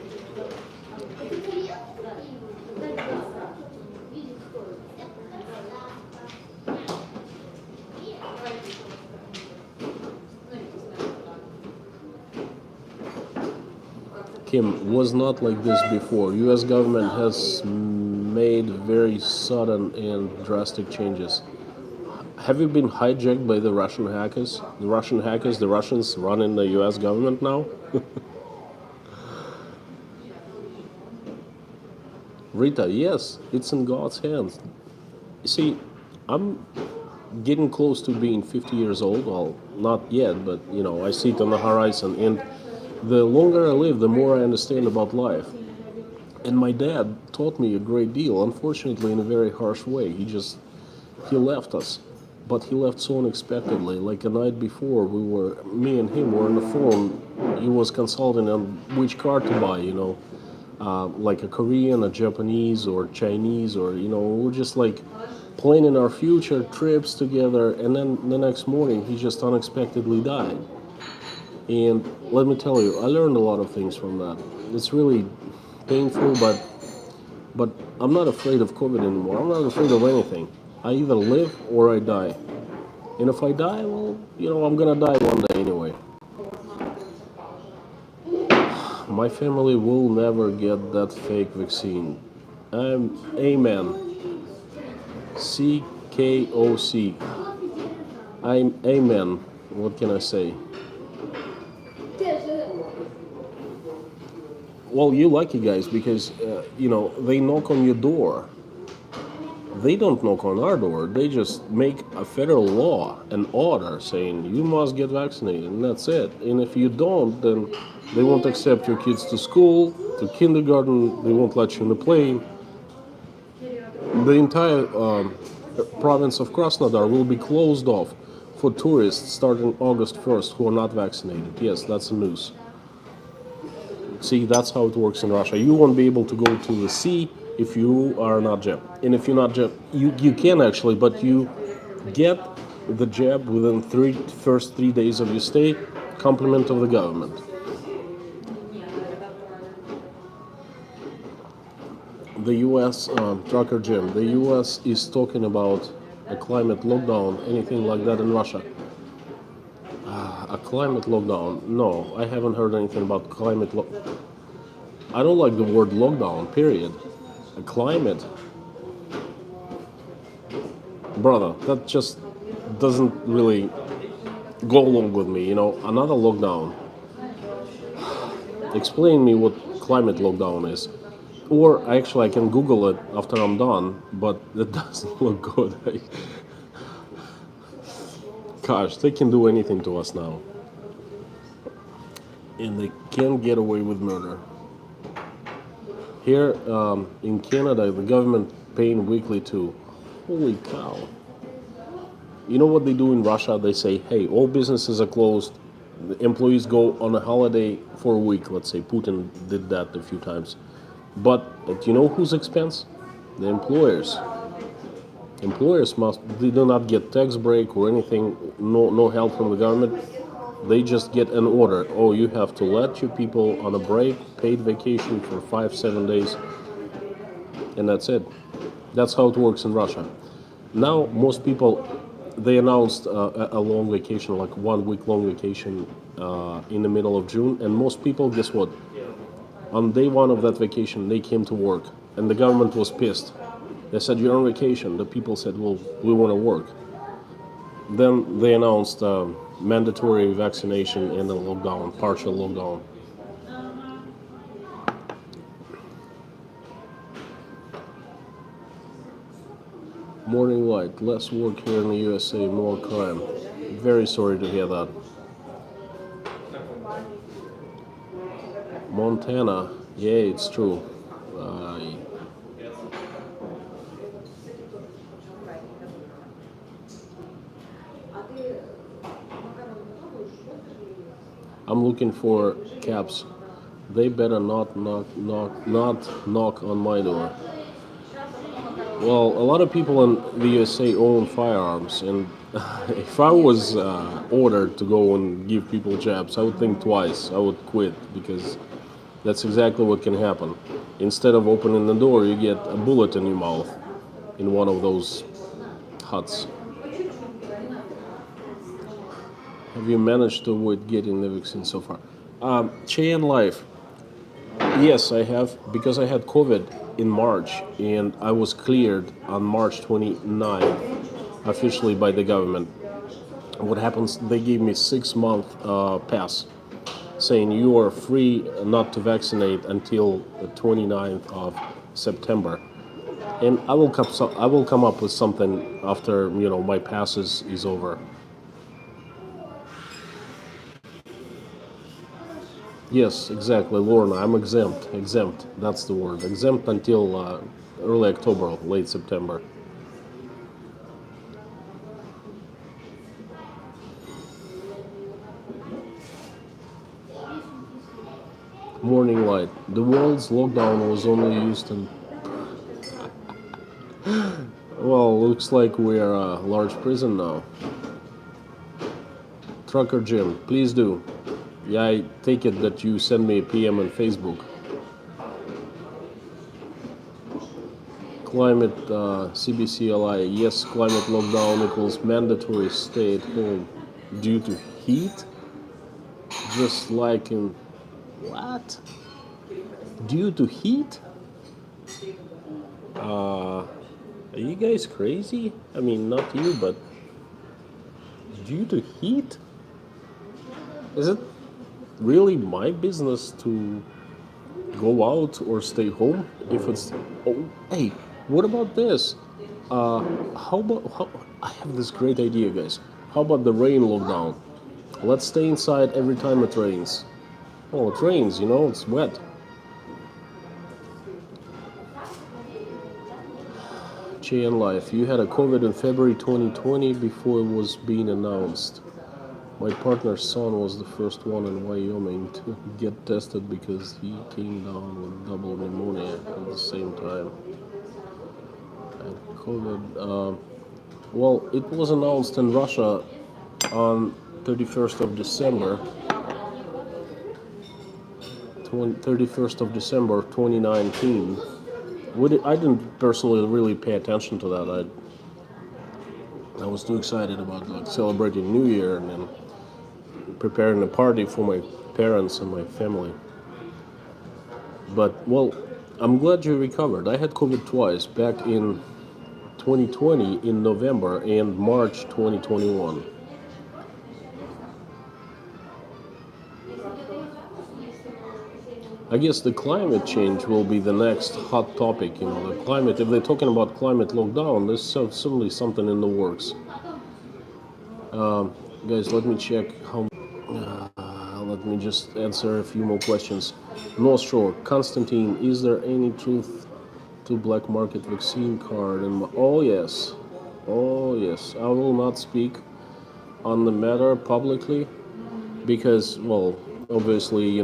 Kim, was not like this before. US government has made very sudden and drastic changes. Have you been hijacked by the Russian hackers? The Russian hackers, the Russians running the US government now? Rita, yes, it's in God's hands. You see, I'm getting close to being 50 years old. Well, not yet, but you know, I see it on the horizon. And the longer I live, the more I understand about life. And my dad taught me a great deal, unfortunately in a very harsh way. He left us. But he left so unexpectedly. Like a night before, me and him were on the phone. He was consulting on which car to buy, you know, like a Korean, a Japanese, or Chinese, or, you know, we're just like planning our future trips together. And then the next morning, he just unexpectedly died. And let me tell you, I learned a lot of things from that. It's really painful, but I'm not afraid of COVID anymore. I'm not afraid of anything. I either live or I die. And if I die, well, you know, I'm gonna die one day anyway. My family will never get that fake vaccine. Amen. CKOC. I'm amen. What can I say? Well, you're lucky guys because, you know, they knock on your door. They don't knock on our door. They just make a federal law, an order saying you must get vaccinated, and that's it. And if you don't, then they won't accept your kids to school, to kindergarten. They won't let you on the plane. The entire province of Krasnodar will be closed off for tourists starting August 1st who are not vaccinated. Yes, that's the news. See, that's how it works in Russia. You won't be able to go to the sea if you are not jabbed. And if you're not jabbed, you can actually, but you get the jab within first 3 days of your stay, compliment of the government. The US, Trucker Jim, the US is talking about a climate lockdown, anything like that in Russia. A climate lockdown? No, I haven't heard anything about climate I don't like the word lockdown, period. A climate? Brother, that just doesn't really go along with me, you know. Another lockdown. Explain me what climate lockdown is. Or actually I can Google it after I'm done, but it doesn't look good. Gosh, they can do anything to us now. And they can't get away with murder. Here in Canada, the government paying weekly too. Holy cow. You know what they do in Russia? They say, hey, all businesses are closed. The employees go on a holiday for a week, let's say. Putin did that a few times. But at you know whose expense? The employers. Employers they do not get tax break or anything, no help from the government. They just get an order. Oh, you have to let your people on a break, paid vacation for 5-7 days, and that's it. That's how it works in Russia. Now, most people, they announced a long vacation, like 1 week long vacation in the middle of June, and most people, guess what? On day one of that vacation, they came to work, and the government was pissed. They said, you're on vacation. The people said, well, we want to work. Then they announced mandatory vaccination and a lockdown, partial lockdown. Morning light, less work here in the USA, more crime. Very sorry to hear that. Montana. Yeah, it's true. I'm looking for cabs. They better not knock on my door. Well, a lot of people in the USA own firearms, and if I was ordered to go and give people jabs, I would think twice. I would quit because that's exactly what can happen. Instead of opening the door, you get a bullet in your mouth in one of those huts. Have you managed to avoid getting the vaccine so far? Cheyenne Life. Yes, I have, because I had COVID in March and I was cleared on March 29th officially by the government. What happens, they gave me 6-month pass saying you are free not to vaccinate until the 29th of September. And I will come up with something after, my pass is over. Yes, exactly, Lorna. I'm exempt. That's the word. Exempt until early October, late September. Morning light. The world's lockdown was only used in... Well, looks like we're a large prison now. Trucker Jim, please do. Yeah, I take it that you send me a PM on Facebook. Climate CBCLI. Yes, climate lockdown equals mandatory stay at home due to heat. Just like in... What? Due to heat? Are you guys crazy? I mean, not you, but... Due to heat? Is it really my business to go out or stay home if it's... Oh, hey, what about this? I have this great idea, guys. How about the rain lockdown? Let's stay inside every time it rains. Oh, it rains, it's wet. Cheyenne Life, you had a COVID in February 2020 before it was being announced. My partner's son was the first one in Wyoming to get tested because he came down with double pneumonia at the same time. And COVID, well, it was announced in Russia on 31st of December, 31st of December 2019. I didn't personally really pay attention to that. I was too excited about celebrating New Year and then preparing a party for my parents and my family. But, well, I'm glad you recovered. I had COVID twice, back in 2020 in November and March 2021. I guess the climate change will be the next hot topic. The climate, if they're talking about climate lockdown, there's certainly something in the works. Guys, let me check how... let me just answer a few more questions. North Shore, Constantine, is there any truth to black market vaccine card? Oh yes, I will not speak on the matter publicly because, well, obviously,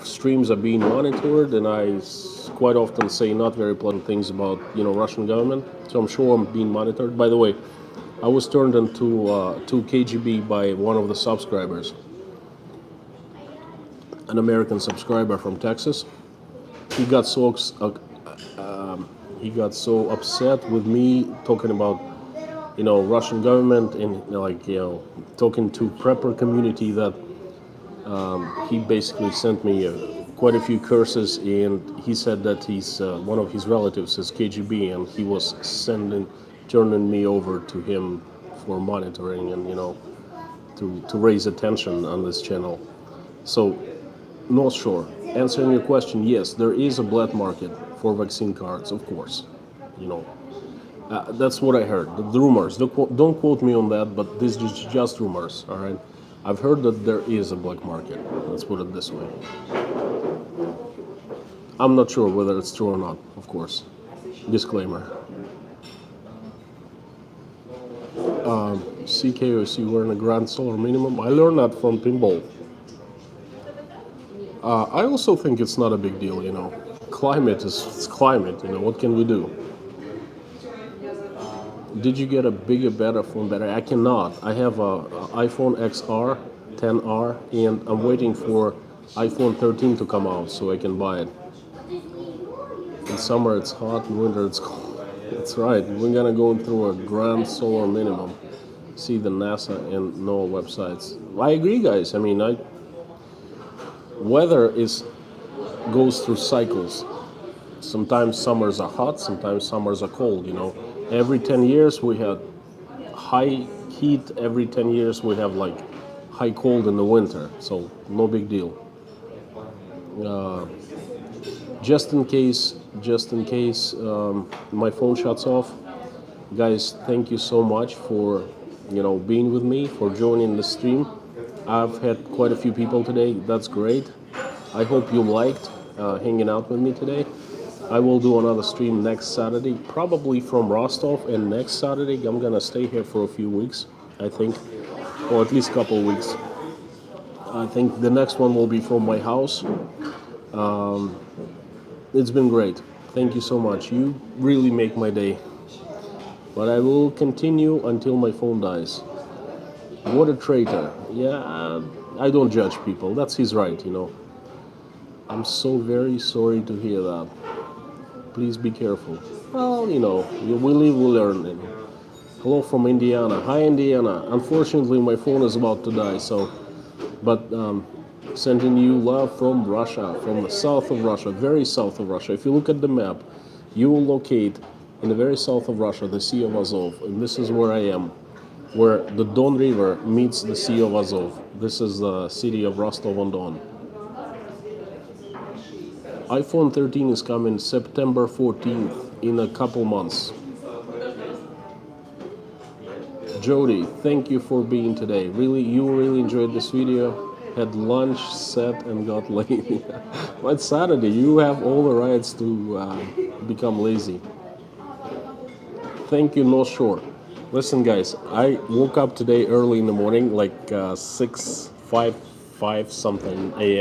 streams are being monitored, and I quite often say not very pleasant things about, Russian government. So I'm sure I'm being monitored. By the way, I was turned into to KGB by one of the subscribers, an American subscriber from Texas. He got so upset with me talking about, Russian government and talking to prepper community that he basically sent me quite a few curses, and he said that one of his relatives is KGB, and he was turning me over to him for monitoring and to raise attention on this channel. So, North Shore, answering your question, yes, there is a black market for vaccine cards, of course. That's what I heard. The rumors. Don't quote me on that, but this is just rumors. All right. I've heard that there is a black market. Let's put it this way. I'm not sure whether it's true or not, of course. Disclaimer. CKOC, we're in a grand solar minimum. I learned that from pinball. I also think it's not a big deal, you know. Climate is it's climate, you know. What can we do? Did you get a bigger, better phone battery? I cannot. I have a iPhone XR, 10R, and I'm waiting for iPhone 13 to come out so I can buy it. In summer it's hot, in winter it's cold. That's right. We're gonna go through a grand solar minimum. See the NASA and NOAA websites. I agree, guys. I mean, weather goes through cycles. Sometimes summers are hot, sometimes summers are cold, you know. Every 10 years we have high heat, every 10 years we have like high cold in the winter, so no big deal. Just in case my phone shuts off, guys, thank you so much for, you know, being with me, for joining the stream. I've had quite a few people today. That's great. I hope you liked hanging out with me today. I will do another stream next Saturday, probably from Rostov, and next Saturday I'm gonna stay here for a few weeks, I think, or at least a couple of weeks. I think the next one will be from my house. It's been great. Thank you so much. You really make my day. But I will continue until my phone dies. What a traitor. Yeah, I don't judge people. That's his right, you know. I'm so very sorry to hear that. Please be careful. Well, you know, we live, we learn. You know. Hello from Indiana. Hi, Indiana. Unfortunately, my phone is about to die, so... But sending you love from Russia, from the south of Russia, very south of Russia. If you look at the map, you will locate in the very south of Russia the Sea of Azov, and this is where I am, where the Don River meets the Sea of Azov. This is the city of Rostov-on-Don. iPhone 13 is coming September 14th, in a couple months. Jody, thank you for being today. Really, you really enjoyed this video. Had lunch, sat, and got lazy. But it's Saturday. You have all the rights to become lazy. Thank you, North Shore. Listen, guys, I woke up today early in the morning, like 5 something a.m.